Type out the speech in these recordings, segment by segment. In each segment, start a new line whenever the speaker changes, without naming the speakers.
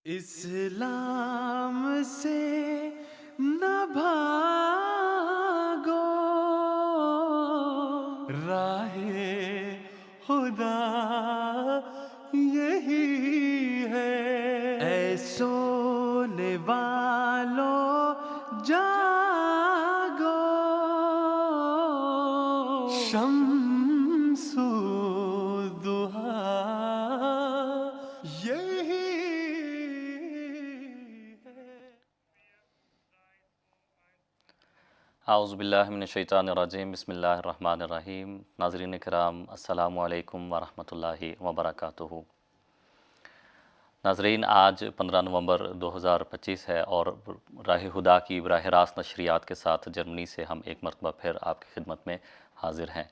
اسلام سے نہ بھاگو، راہ خدا یہی ہے۔ اے سونے والو جاگو، شمس الضحیٰ یہی
اعوذ باللہ من الشیطان الرجیم، بسم اللہ الرحمن الرحیم۔ ناظرین کرام، السلام علیکم ورحمۃ اللہ وبرکاتہ۔ ناظرین، آج 15 نومبر 2025 ہے اور راہ خدا کی براہ راست نشریات کے ساتھ جرمنی سے ہم ایک مرتبہ پھر آپ کی خدمت میں حاضر ہیں۔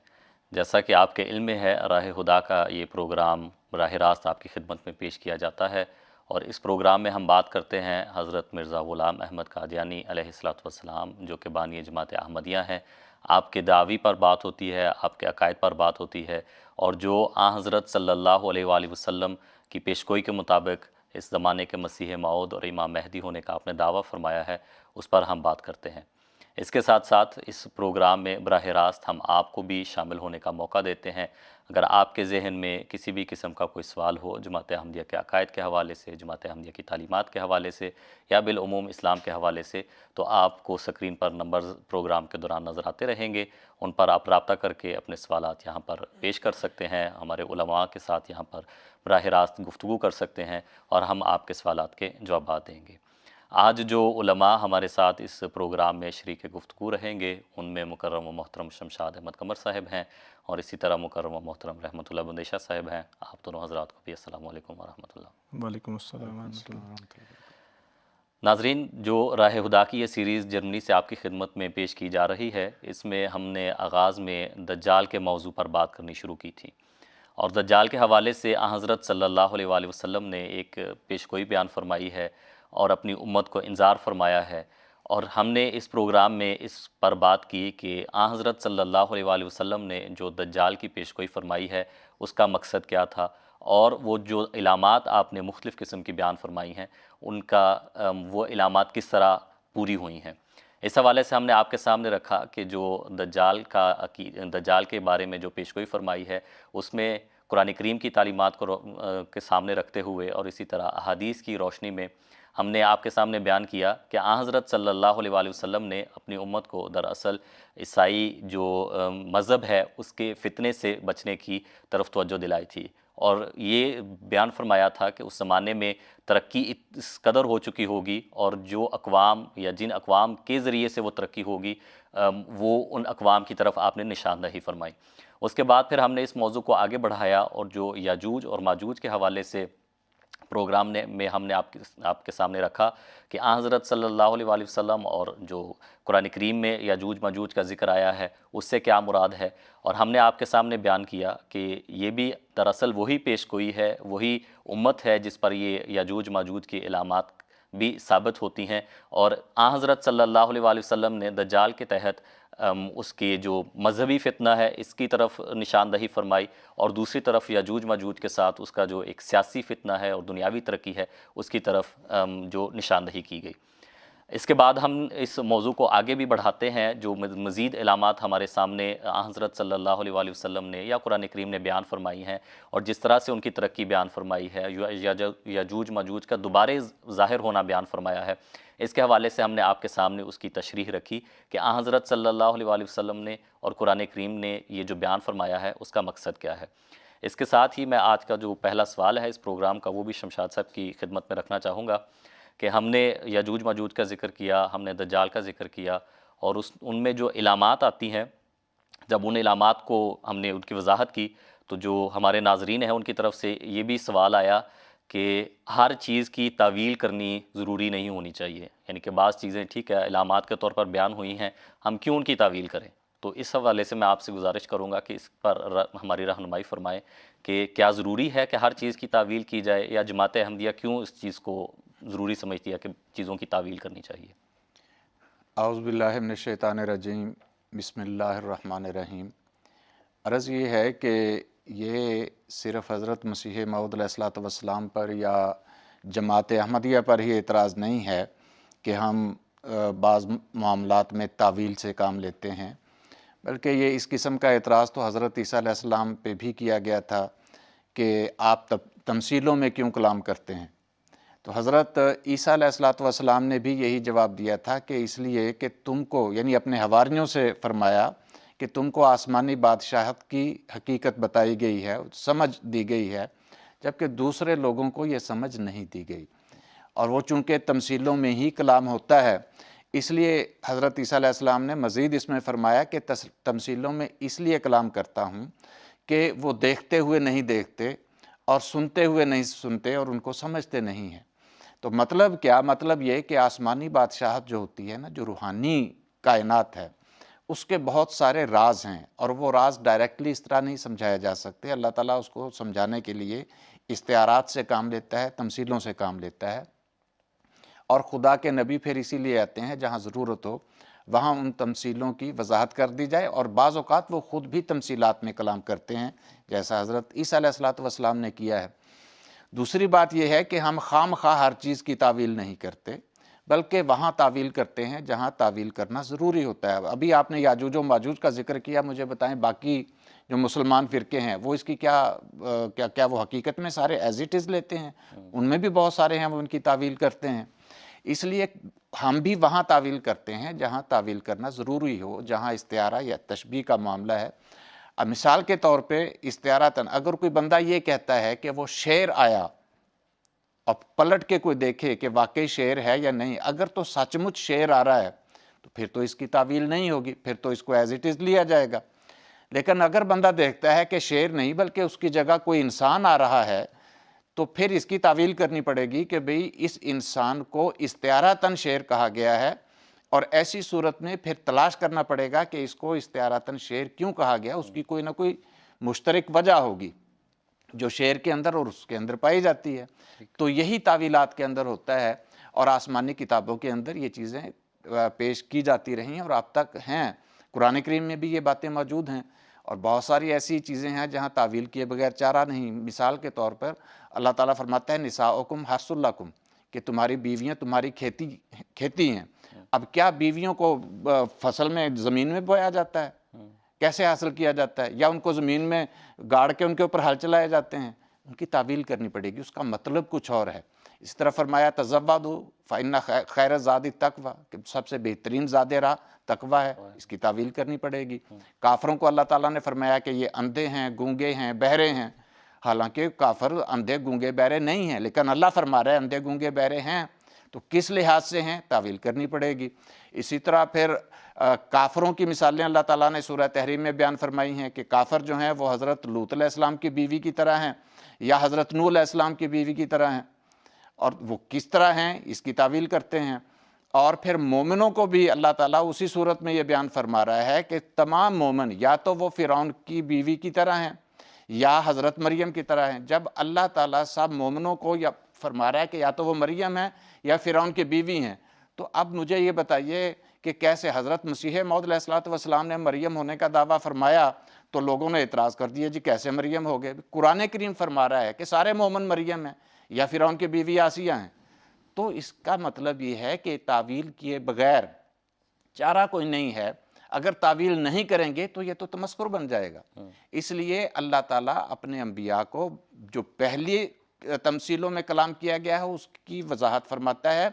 جیسا کہ آپ کے علم میں ہے، راہ خدا کا یہ پروگرام براہ راست آپ کی خدمت میں پیش کیا جاتا ہے، اور اس پروگرام میں ہم بات کرتے ہیں حضرت مرزا غلام احمد قادیانی علیہ السلام، جو کہ بانی جماعت احمدیہ ہیں۔ آپ کے دعوی پر بات ہوتی ہے، آپ کے عقائد پر بات ہوتی ہے، اور جو حضرت صلی اللہ علیہ وآلہ وسلم کی پیشگوئی کے مطابق اس زمانے کے مسیح موعود اور امام مہدی ہونے کا آپ نے دعویٰ فرمایا ہے، اس پر ہم بات کرتے ہیں۔ اس کے ساتھ ساتھ اس پروگرام میں براہ راست ہم آپ کو بھی شامل ہونے کا موقع دیتے ہیں۔ اگر آپ کے ذہن میں کسی بھی قسم کا کوئی سوال ہو جماعت احمدیہ کے عقائد کے حوالے سے، جماعت احمدیہ کی تعلیمات کے حوالے سے، یا بالعموم اسلام کے حوالے سے، تو آپ کو سکرین پر نمبرز پروگرام کے دوران نظر آتے رہیں گے۔ ان پر آپ رابطہ کر کے اپنے سوالات یہاں پر پیش کر سکتے ہیں، ہمارے علماء کے ساتھ یہاں پر براہ راست گفتگو کر سکتے ہیں، اور ہم آپ کے سوالات کے جوابات دیں گے۔ آج جو علماء ہمارے ساتھ اس پروگرام میں شریک گفتگو رہیں گے، ان میں مکرم و محترم شمشاد احمد قمر صاحب ہیں، اور اسی طرح مکرم و محترم رحمت اللہ بندیشہ صاحب ہیں۔ آپ دونوں حضرات کو بھی السلام علیکم ورحمۃ اللہ۔
وعلیکم السلام ورحمۃ اللہ۔
ناظرین، جو راہ خدا کی یہ سیریز جرمنی سے آپ کی خدمت میں پیش کی جا رہی ہے، اس میں ہم نے آغاز میں دجال کے موضوع پر بات کرنی شروع کی تھی، اور دجال کے حوالے سے حضرت صلی اللہ علیہ وآلہ وسلم نے ایک پیشگوئی بیان فرمائی ہے اور اپنی امت کو انذار فرمایا ہے، اور ہم نے اس پروگرام میں اس پر بات کی کہ حضرت صلی اللہ علیہ وآلہ وسلم نے جو دجال کی پیشگوئی فرمائی ہے اس کا مقصد کیا تھا، اور وہ جو علامات آپ نے مختلف قسم کی بیان فرمائی ہیں، ان کا وہ علامات کس طرح پوری ہوئی ہیں۔ اس حوالے سے ہم نے آپ کے سامنے رکھا کہ جو دجال کے بارے میں جو پیشگوئی فرمائی ہے، اس میں قرآن کریم کی تعلیمات کو کے سامنے رکھتے ہوئے اور اسی طرح احادیث کی روشنی میں ہم نے آپ کے سامنے بیان کیا کہ حضرت صلی اللہ علیہ وآلہ وسلم نے اپنی امت کو دراصل عیسائی جو مذہب ہے اس کے فتنے سے بچنے کی طرف توجہ دلائی تھی، اور یہ بیان فرمایا تھا کہ اس زمانے میں ترقی اس قدر ہو چکی ہوگی، اور جو اقوام یا جن اقوام کے ذریعے سے وہ ترقی ہوگی، وہ ان اقوام کی طرف آپ نے نشاندہی فرمائی۔ اس کے بعد پھر ہم نے اس موضوع کو آگے بڑھایا، اور جو یاجوج اور ماجوج کے حوالے سے پروگرام میں ہم نے آپ کے سامنے رکھا کہ حضرت صلی اللہ علیہ وآلہ وسلم اور جو قرآن کریم میں یاجوج ماجوج کا ذکر آیا ہے اس سے کیا مراد ہے، اور ہم نے آپ کے سامنے بیان کیا کہ یہ بھی دراصل وہی پیشگوئی ہے، وہی امت ہے جس پر یہ یاجوج ماجوج کی علامات بھی ثابت ہوتی ہیں، اور حضرت صلی اللہ علیہ وآلہ وسلم نے دجال کے تحت اس کے جو مذہبی فتنہ ہے اس کی طرف نشاندہی فرمائی، اور دوسری طرف یاجوج ماجوج کے ساتھ اس کا جو ایک سیاسی فتنہ ہے اور دنیاوی ترقی ہے اس کی طرف جو نشاندہی کی گئی۔ اس کے بعد ہم اس موضوع کو آگے بھی بڑھاتے ہیں، جو مزید علامات ہمارے سامنے حضرت صلی اللہ علیہ وآلہ وسلم نے یا قرآن کریم نے بیان فرمائی ہیں، اور جس طرح سے ان کی ترقی بیان فرمائی ہے، یاجوج ماجوج کا دوبارے ظاہر ہونا بیان فرمایا ہے، اس کے حوالے سے ہم نے آپ کے سامنے اس کی تشریح رکھی کہ حضرت صلی اللہ علیہ وآلہ وسلم نے اور قرآن کریم نے یہ جو بیان فرمایا ہے اس کا مقصد کیا ہے۔ اس کے ساتھ ہی میں آج کا جو پہلا سوال ہے اس پروگرام کا وہ بھی شمشاد صاحب کی خدمت میں رکھنا چاہوں گا کہ ہم نے یاجوج ماجوج کا ذکر کیا، ہم نے دجال کا ذکر کیا، اور ان میں جو علامات آتی ہیں، جب ان علامات کو ہم نے ان کی وضاحت کی تو جو ہمارے ناظرین ہیں ان کی طرف سے یہ بھی سوال آیا کہ ہر چیز کی تعویل کرنی ضروری نہیں ہونی چاہیے، یعنی کہ بعض چیزیں ٹھیک ہے علامات کے طور پر بیان ہوئی ہیں، ہم کیوں ان کی تعویل کریں؟ تو اس حوالے سے میں آپ سے گزارش کروں گا کہ اس پر ہماری رہنمائی فرمائیں کہ کیا ضروری ہے کہ ہر چیز کی تعویل کی جائے، یا جماعت احمدیہ کیوں اس چیز کو ضروری سمجھتی ہے کہ چیزوں کی تعویل کرنی چاہیے؟
اعوذ باللہ من الشیطان الرجیم، بسم اللہ الرحمن الرحیم۔ عرض یہ ہے کہ یہ صرف حضرت مسیح موعود علیہ الصلوۃ والسلام پر یا جماعت احمدیہ پر ہی اعتراض نہیں ہے کہ ہم بعض معاملات میں تعویل سے کام لیتے ہیں، بلکہ یہ اس قسم کا اعتراض تو حضرت عیسیٰ علیہ السلام پہ بھی کیا گیا تھا کہ آپ تمثیلوں میں کیوں کلام کرتے ہیں۔ تو حضرت عیسیٰ علیہ السلام نے بھی یہی جواب دیا تھا کہ اس لیے کہ تم کو، یعنی اپنے حواریوں سے فرمایا کہ تم کو آسمانی بادشاہت کی حقیقت بتائی گئی ہے، سمجھ دی گئی ہے، جبکہ دوسرے لوگوں کو یہ سمجھ نہیں دی گئی، اور وہ چونکہ تمثیلوں میں ہی کلام ہوتا ہے، اس لیے حضرت عیسیٰ علیہ السلام نے مزید اس میں فرمایا کہ تمثیلوں میں اس لیے کلام کرتا ہوں کہ وہ دیکھتے ہوئے نہیں دیکھتے اور سنتے ہوئے نہیں سنتے اور ان کو سمجھتے نہیں ہیں۔ تو مطلب کیا؟ مطلب یہ کہ آسمانی بادشاہت جو ہوتی ہے نا، جو روحانی کائنات ہے، اس کے بہت سارے راز ہیں، اور وہ راز ڈائریکٹلی اس طرح نہیں سمجھایا جا سکتے۔ اللہ تعالیٰ اس کو سمجھانے کے لیے استعارات سے کام لیتا ہے، تمثیلوں سے کام لیتا ہے، اور خدا کے نبی پھر اسی لیے آتے ہیں جہاں ضرورت ہو وہاں ان تمثیلوں کی وضاحت کر دی جائے، اور بعض اوقات وہ خود بھی تمثیلات میں کلام کرتے ہیں، جیسا حضرت عیسیٰ علیہ السلام نے کیا ہے۔ دوسری بات یہ ہے کہ ہم خام خواہ ہر چیز کی تعویل نہیں کرتے، بلکہ وہاں تعویل کرتے ہیں جہاں تعویل کرنا ضروری ہوتا ہے۔ ابھی آپ نے یاجوج و ماجوج کا ذکر کیا، مجھے بتائیں باقی جو مسلمان فرقے ہیں وہ اس کی کیا وہ حقیقت میں سارے ایز اٹ از لیتے ہیں؟ ان میں بھی بہت سارے ہیں وہ ان کی تعویل کرتے ہیں۔ اس لیے ہم بھی وہاں تعویل کرتے ہیں جہاں تعویل کرنا ضروری ہو، جہاں استعارہ یا تشبیہ کا معاملہ ہے۔ اب مثال کے طور پہ استعارتاً اگر کوئی بندہ یہ کہتا ہے کہ وہ شعر آیا، اور پلٹ کے کوئی دیکھے کہ واقعی شعر ہے یا نہیں، اگر تو سچ مچ شعر آ رہا ہے تو پھر تو اس کی تعویل نہیں ہوگی، پھر تو اس کو ایز اٹ از لیا جائے گا۔ لیکن اگر بندہ دیکھتا ہے کہ شعر نہیں بلکہ اس کی جگہ کوئی انسان آ رہا ہے، تو پھر اس کی تعویل کرنی پڑے گی کہ بھئی اس انسان کو استعارتاً شعر کہا گیا ہے، اور ایسی صورت میں پھر تلاش کرنا پڑے گا کہ اس کو استعارتاً شعر کیوں کہا گیا، اس کی کوئی نہ کوئی مشترک وجہ ہوگی جو شعر کے اندر اور اس کے اندر پائی جاتی ہے۔ تو یہی تعویلات کے اندر ہوتا ہے، اور آسمانی کتابوں کے اندر یہ چیزیں پیش کی جاتی رہی اور اب تک ہیں۔ قرآن کریم میں بھی یہ باتیں موجود ہیں، اور بہت ساری ایسی چیزیں ہیں جہاں تعویل کیے بغیر چارہ نہیں۔ مثال کے طور پر اللہ تعالیٰ فرماتا ہے نساؤکم حرث لکم، کہ تمہاری بیویاں تمہاری کھیتی ہیں۔ اب کیا بیویوں کو فصل میں زمین میں بویا جاتا ہے؟ کیسے حاصل کیا جاتا ہے؟ یا ان کو زمین میں گاڑ کے ان کے اوپر ہل چلائے جاتے ہیں؟ ان کی تعویل کرنی پڑے گی، اس کا مطلب کچھ اور ہے۔ اس طرح فرمایا تزودوا فإن خیر الزاد التقویٰ، کہ سب سے بہترین زاد راہ تقویٰ ہے، اس کی تعویل کرنی پڑے گی۔ کافروں کو اللہ تعالیٰ نے فرمایا کہ یہ اندھے ہیں، گونگے ہیں، بہرے ہیں، حالانکہ کافر اندھے گونگے بہرے نہیں ہیں، لیکن اللہ فرما رہا ہے اندھے گونگے بہرے ہیں، تو کس لحاظ سے ہیں؟ تعویل کرنی پڑے گی۔ اسی طرح پھر کافروں کی مثالیں اللہ تعالیٰ نے سورہ تحریم میں بیان فرمائی ہیں کہ کافر جو ہیں وہ حضرت لوط علیہ السلام کی بیوی کی طرح ہیں، یا حضرت نوح علیہ السلام کی بیوی کی طرح ہیں، اور وہ کس طرح ہیں اس کی تعویل کرتے ہیں۔ اور پھر مومنوں کو بھی اللہ تعالیٰ اسی صورت میں یہ بیان فرما رہا ہے کہ تمام مومن یا تو وہ فرعون کی بیوی کی طرح ہیں یا حضرت مریم کی طرح ہیں۔ جب اللہ تعالیٰ سب مومنوں کو یا فرما رہا ہے کہ یا تو وہ مریم ہیں یا فرعون کی بیوی ہیں، تو اب مجھے یہ بتائیے کہ کیسے حضرت مسیح موعود علیہ السلام نے مریم ہونے کا دعویٰ فرمایا تو لوگوں نے اعتراض کر دیا جی کیسے مریم ہو گئے؟ قرآن کریم فرما رہا ہے کہ سارے مومن مریم ہیں یا فرعون کی بیوی آسیہ ہیں۔ تو اس کا مطلب یہ ہے کہ تعویل کیے بغیر چارہ کوئی نہیں ہے۔ اگر تعویل نہیں کریں گے تو یہ تو تمسخر بن جائے گا۔ اس لیے اللہ تعالیٰ اپنے انبیاء کو جو پہلی تمثیلوں میں کلام کیا گیا ہے اس کی وضاحت فرماتا ہے،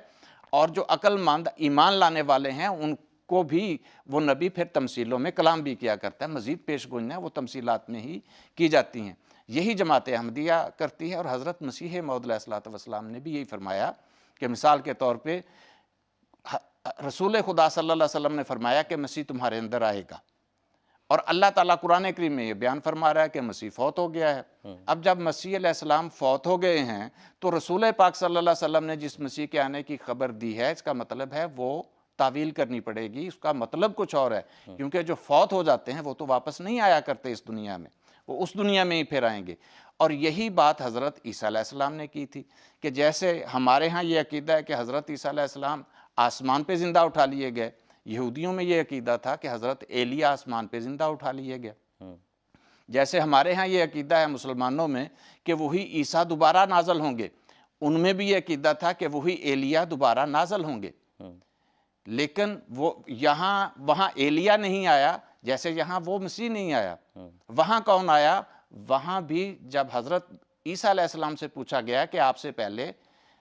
اور جو عقل مند ایمان لانے والے ہیں ان کو بھی وہ نبی پھر تمثیلوں میں کلام بھی کیا کرتا ہے۔ مزید پیش گوئیاں وہ تمثیلات میں ہی کی جاتی ہیں۔ یہی جماعت احمدیہ کرتی ہے، اور حضرت مسیح موعود علیہ السلام نے بھی یہی فرمایا کہ مثال کے طور پہ رسول خدا صلی اللہ علیہ وسلم نے فرمایا کہ مسیح تمہارے اندر آئے گا، اور اللہ تعالیٰ قرآن کریم میں یہ بیان فرما رہا ہے کہ مسیح فوت ہو گیا ہے۔ اب جب مسیح علیہ السلام فوت ہو گئے ہیں تو رسول پاک صلی اللہ علیہ وسلم نے جس مسیح کے آنے کی خبر دی ہے، اس کا مطلب ہے وہ تعویل کرنی پڑے گی، اس کا مطلب کچھ اور ہے، کیونکہ جو فوت ہو جاتے ہیں وہ تو واپس نہیں آیا کرتے اس دنیا میں، وہ اس دنیا میں ہی پھر آئیں گے۔ اور یہی بات حضرت عیسیٰ علیہ السلام نے کی تھی کہ جیسے ہمارے ہاں یہ عقیدہ ہے کہ حضرت عیسیٰ علیہ السلام آسمان پہ زندہ اٹھا لیے گئے، یہودیوں میں یہ عقیدہ تھا کہ حضرت ایلیا آسمان پہ زندہ اٹھا لیے گئے۔ جیسے ہمارے ہاں یہ عقیدہ ہے مسلمانوں میں کہ وہی عیسیٰ دوبارہ نازل ہوں گے، ان میں بھی یہ عقیدہ تھا کہ وہی ایلیا دوبارہ نازل ہوں گے، لیکن وہ یہاں وہاں ایلیا نہیں آیا، جیسے یہاں وہ مسیح نہیں آیا۔ وہاں کون آیا؟ وہاں بھی جب حضرت عیسیٰ علیہ السلام سے پوچھا گیا کہ آپ سے پہلے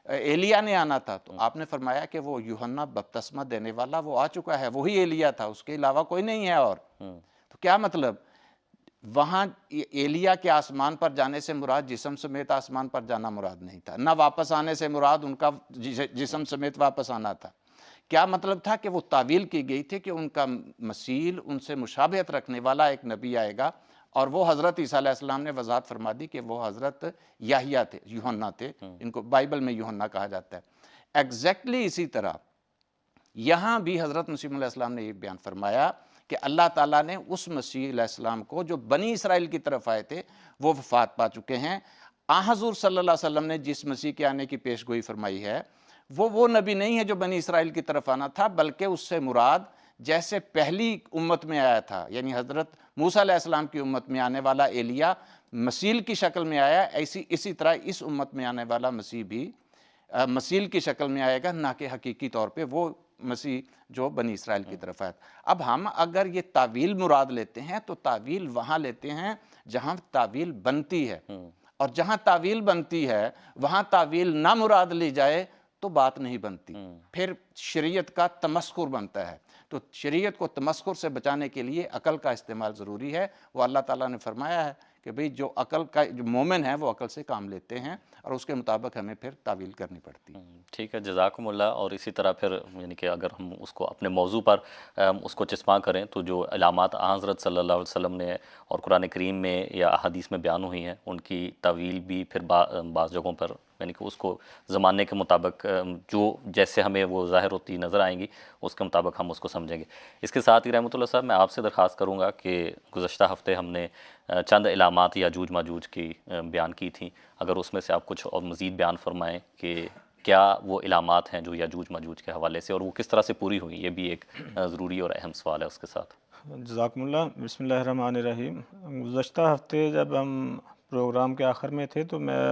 ایلیا نے آنا تھا، تو آپ نے فرمایا کہ وہ یوحنا بپتسمہ دینے والا وہ آ چکا ہے، وہی ایلیا تھا، اس کے علاوہ کوئی نہیں ہے اور۔ تو کیا مطلب؟ وہاں ایلیا کے آسمان پر جانے سے مراد جسم سمیت آسمان پر جانا مراد نہیں تھا، نہ واپس آنے سے مراد ان کا جسم سمیت واپس آنا تھا۔ کیا مطلب تھا؟ کہ وہ تعویل کی گئی تھی کہ ان کا مثیل، ان سے مشابہت رکھنے والا ایک نبی آئے گا، اور وہ حضرت عیسیٰ علیہ السلام نے وضاحت فرما دی کہ وہ حضرت یحییٰ تھے، یوحنا تھے، ان کو بائبل میں یوحنا کہا جاتا ہے۔ ایگزیکٹلی اسی طرح یہاں بھی حضرت مسیح علیہ السلام نے یہ بیان فرمایا کہ اللہ تعالیٰ نے اس مسیح علیہ السلام کو جو بنی اسرائیل کی طرف آئے تھے وہ وفات پا چکے ہیں۔ حضور صلی اللہ علیہ وسلم نے جس مسیح کے آنے کی پیش گوئی فرمائی ہے وہ نبی نہیں ہے جو بنی اسرائیل کی طرف آنا تھا، بلکہ اس سے مراد جیسے پہلی امت میں آیا تھا، یعنی حضرت موسیٰ علیہ السلام کی امت میں آنے والا ایلیا مسیل کی شکل میں آیا، اسی طرح اس امت میں آنے والا مسیح بھی مسیل کی شکل میں آئے گا، نہ کہ حقیقی طور پہ وہ مسیح جو بنی اسرائیل کی طرف آیا تھا۔ اب ہم اگر یہ تعویل مراد لیتے ہیں تو تعویل وہاں لیتے ہیں جہاں تعویل بنتی ہے، اور جہاں تعویل بنتی ہے وہاں تعویل نہ مراد لی جائے تو بات نہیں بنتی، پھر شریعت کا تمسخر بنتا ہے۔ تو شریعت کو تمسخر سے بچانے کے لیے عقل کا استعمال ضروری ہے۔ وہ اللہ تعالیٰ نے فرمایا ہے کہ بھئی جو عقل کا جو مومن ہے وہ عقل سے کام لیتے ہیں، اور اس کے مطابق ہمیں پھر تعویل کرنی پڑتی ہے۔
ٹھیک ہے، جزاکم اللہ۔ اور اسی طرح پھر یعنی کہ اگر ہم اس کو اپنے موضوع پر اس کو چسپاں کریں تو جو علامات حضرت صلی اللہ علیہ وسلم نے اور قرآن کریم میں یا احادیث میں بیان ہوئی ہیں، ان کی تعویل بھی پھر بعض جگہوں پر یعنی کہ اس کو زمانے کے مطابق جو جیسے ہمیں وہ ظاہر ہوتی نظر آئیں گی اس کے مطابق ہم اس کو سمجھیں گے۔ اس کے ساتھ ہی رحمۃ اللہ صاحب میں آپ سے درخواست کروں گا کہ گزشتہ ہفتے ہم نے چند علامات یاجوج ماجوج کی بیان کی تھیں، اگر اس میں سے آپ کچھ اور مزید بیان فرمائیں کہ کیا وہ علامات ہیں جو یاجوج ماجوج کے حوالے سے، اور وہ کس طرح سے پوری ہوئی، یہ بھی ایک ضروری اور اہم سوال ہے اس کے ساتھ۔
جزاکم اللہ۔ بسم اللہ الرحمن الرحیم۔ گزشتہ ہفتے جب ہم پروگرام کے آخر میں تھے تو میں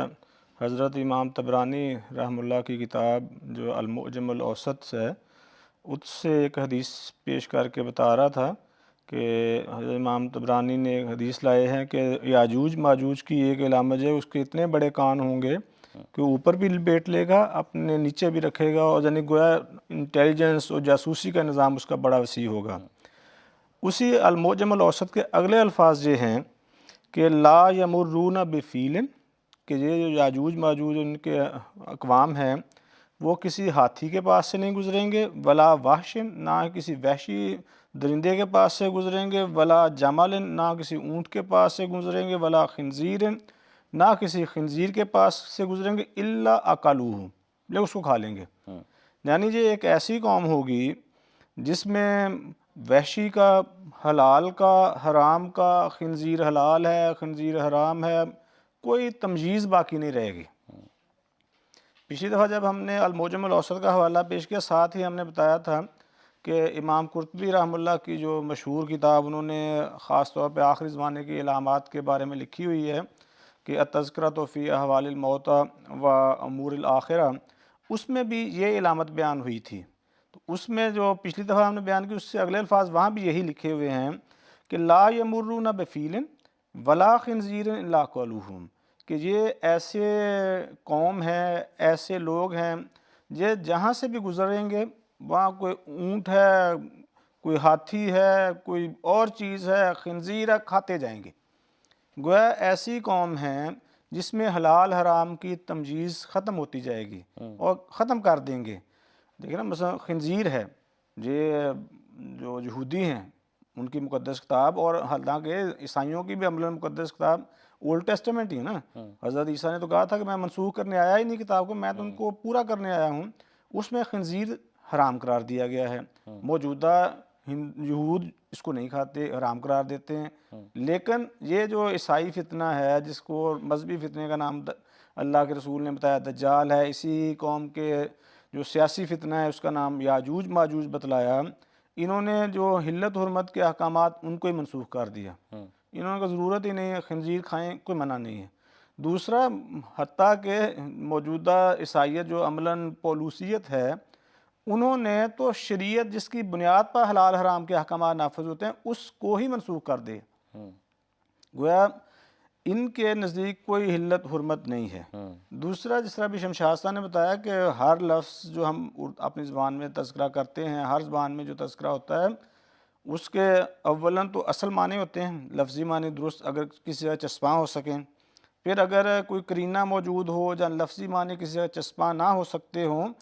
حضرت امام طبرانی رحمہ اللہ کی کتاب جو المعجم الاوسط ہے اس سے ایک حدیث پیش کر کے بتا رہا تھا کہ حضرت امام طبرانی نے ایک حدیث لائے ہیں کہ یاجوج ماجوج کی ایک علامت ہے، اس کے اتنے بڑے کان ہوں گے کہ اوپر بھی لپیٹ لے گا، اپنے نیچے بھی رکھے گا، اور یعنی گویا انٹیلیجنس اور جاسوسی کا نظام اس کا بڑا وسیع ہوگا۔ اسی المعجم الاوسط کے اگلے الفاظ یہ ہیں کہ لا یمرون بفیل، کہ یہ جو یاجوج ماجوج ان کے اقوام ہیں وہ کسی ہاتھی کے پاس سے نہیں گزریں گے، ولا وحش، نہ کسی وحشی درندے کے پاس سے گزریں گے، ولا جمل، نہ کسی اونٹ کے پاس سے گزریں گے، ولا خنزیر، نہ کسی خنزیر کے پاس سے گزریں گے، الا اکلوہ، لیکن اس کو کھا لیں گے۔ یعنی یہ ایک ایسی قوم ہوگی جس میں وحشی کا، حلال کا، حرام کا، خنزیر حلال ہے، خنزیر حرام ہے، کوئی تمیز باقی نہیں رہے گی۔ پچھلی دفعہ جب ہم نے المعجم الاوسط کا حوالہ پیش کیا، ساتھ ہی ہم نے بتایا تھا کہ امام قرطبی رحمہ اللہ کی جو مشہور کتاب انہوں نے خاص طور پہ آخری زمانے کی علامات کے بارے میں لکھی ہوئی ہے کہ التذکرۃ فی احوال الموتیٰ و امور الآخرہ، اس میں بھی یہ علامت بیان ہوئی تھی۔ تو اس میں جو پچھلی دفعہ ہم نے بیان کی اس سے اگلے الفاظ وہاں بھی یہی لکھے ہوئے ہیں کہ لا یمرون بفیل ولا خنزیر الا کلوہ، کہ یہ ایسے قوم ہے، ایسے لوگ ہیں یہ جہاں سے بھی گزریں گے وہاں کوئی اونٹ ہے، کوئی ہاتھی ہے، کوئی اور چیز ہے، خنزیر ہے، کھاتے جائیں گے۔ گویا ایسی قوم ہے جس میں حلال حرام کی تمیز ختم ہوتی جائے گی اور ختم کر دیں گے۔ دیکھیں نا، مثلا خنزیر ہے، یہ جو یہودی ہیں ان کی مقدس کتاب، اور حالانکہ عیسائیوں کی بھی عملاً مقدس کتاب اولڈ ٹیسٹمنٹ ہی ہے نا، حضرت عیسیٰ نے تو کہا تھا کہ میں منسوخ کرنے آیا ہی نہیں کتاب کو، میں تو ان کو پورا کرنے آیا ہوں۔ اس میں خنزیر حرام قرار دیا گیا ہے، موجودہ یہود اس کو نہیں کھاتے، حرام قرار دیتے ہیں۔ لیکن یہ جو عیسائی فتنہ ہے جس کو مذہبی فتنے کا نام اللہ کے رسول نے بتایا دجال ہے، اسی قوم کے جو سیاسی فتنہ ہے اس کا نام یاجوج ماجوج بتلایا، انہوں نے جو حلت حرمت کے احکامات ان کو ہی منسوخ کر دیا۔ انہوں نے کہا ضرورت ہی نہیں ہے، خنزیر کھائیں، کوئی منع نہیں ہے۔ دوسرا حتیٰ کہ موجودہ عیسائیت جو عملاً پولوسیت ہے، انہوں نے تو شریعت جس کی بنیاد پر حلال حرام کے احکامات نافذ ہوتے ہیں اس کو ہی منسوخ کر دے. گویا ان کے نزدیک کوئی حلت حرمت نہیں ہے. دوسرا، جس طرح بھی شمشاد صاحب نے بتایا کہ ہر لفظ جو ہم اپنی زبان میں تذکرہ کرتے ہیں، ہر زبان میں جو تذکرہ ہوتا ہے اس کے اولاً تو اصل معنی ہوتے ہیں، لفظی معنی درست اگر کسی جگہ چسپاں ہو سکیں. پھر اگر کوئی قرینہ موجود ہو یا لفظی معنی کسی جگہ چسپاں نہ ہو سکتے ہوں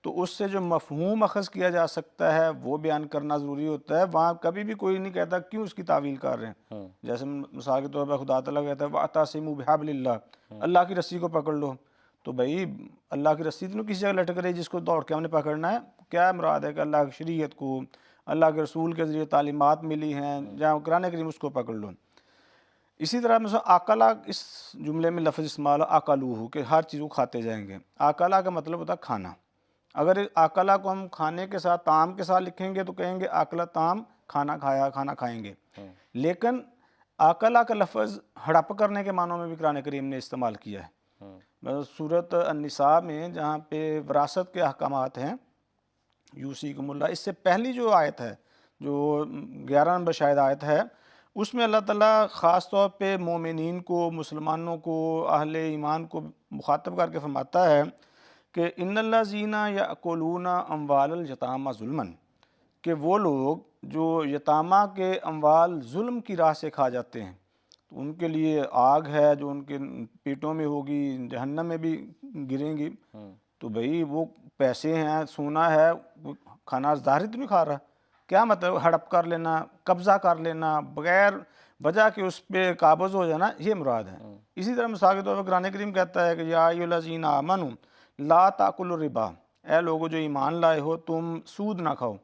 تو اس سے جو مفہوم اخذ کیا جا سکتا ہے وہ بیان کرنا ضروری ہوتا ہے. وہاں کبھی بھی کوئی نہیں کہتا کیوں اس کی تعویل کر رہے ہیں. جیسے مثال کے طور پر خدا تعالیٰ کہتا ہے وَاعْتَصِمُوا بِحَبْلِ اللَّهِ، اللہ کی رسی کو پکڑ لو. تو بھائی اللہ کی رسی تو کسی جگہ لٹک رہی جس کو دوڑ کے ہم نے پکڑنا ہے. کیا مراد ہے کہ اللہ کی شریعت کو، اللہ کے رسول کے ذریعے تعلیمات ملی ہیں، جہاں قرآن کریم اس کو پکڑ لو. اسی طرح مثلا آکلا، اس جملے میں لفظ استعمال آکلوہ کہ ہر چیز کو کھاتے جائیں گے. آکلا کا مطلب ہوتا ہے کھانا. اگر آکلا کو ہم کھانے کے ساتھ طعام کے ساتھ لکھیں گے تو کہیں گے آکلا طعام، کھانا کھایا، کھانا کھائیں گے. لیکن آکلا کا لفظ ہڑپ کرنے کے معنوں میں بھی قرآن کریم نے استعمال کیا ہے. سورۃ النساء میں جہاں پہ وراثت کے احکامات ہیں، یوصیکم اللہ، اس سے پہلی جو آیت ہے جو 11 نمبر شاید آیت ہے، اس میں اللہ تعالیٰ خاص طور پہ مومنین کو، مسلمانوں کو، اہل ایمان کو مخاطب کر کے فرماتا ہے کہ ان الذین یأکلون اموال الیتامی ظلما، کہ وہ لوگ جو یتامہ کے اموال ظلم کی راہ سے کھا جاتے ہیں تو ان کے لیے آگ ہے جو ان کے پیٹوں میں ہوگی، جہنم میں بھی گریں گی. تو بھئی وہ پیسے ہیں، سونا ہے، کھانا ظاہر تو نہیں کھا رہا. کیا مطلب ہڑپ کر لینا، قبضہ کر لینا، بغیر وجہ کہ اس پہ قابض ہو جانا، یہ مراد ہے. اسی طرح مثال کے طور پر قرآن کریم کہتا ہے کہ یا ایھا الذین آمنوا لا تاکلوا الربا، اے لوگو جو ایمان لائے ہو تم سود نہ کھاؤ.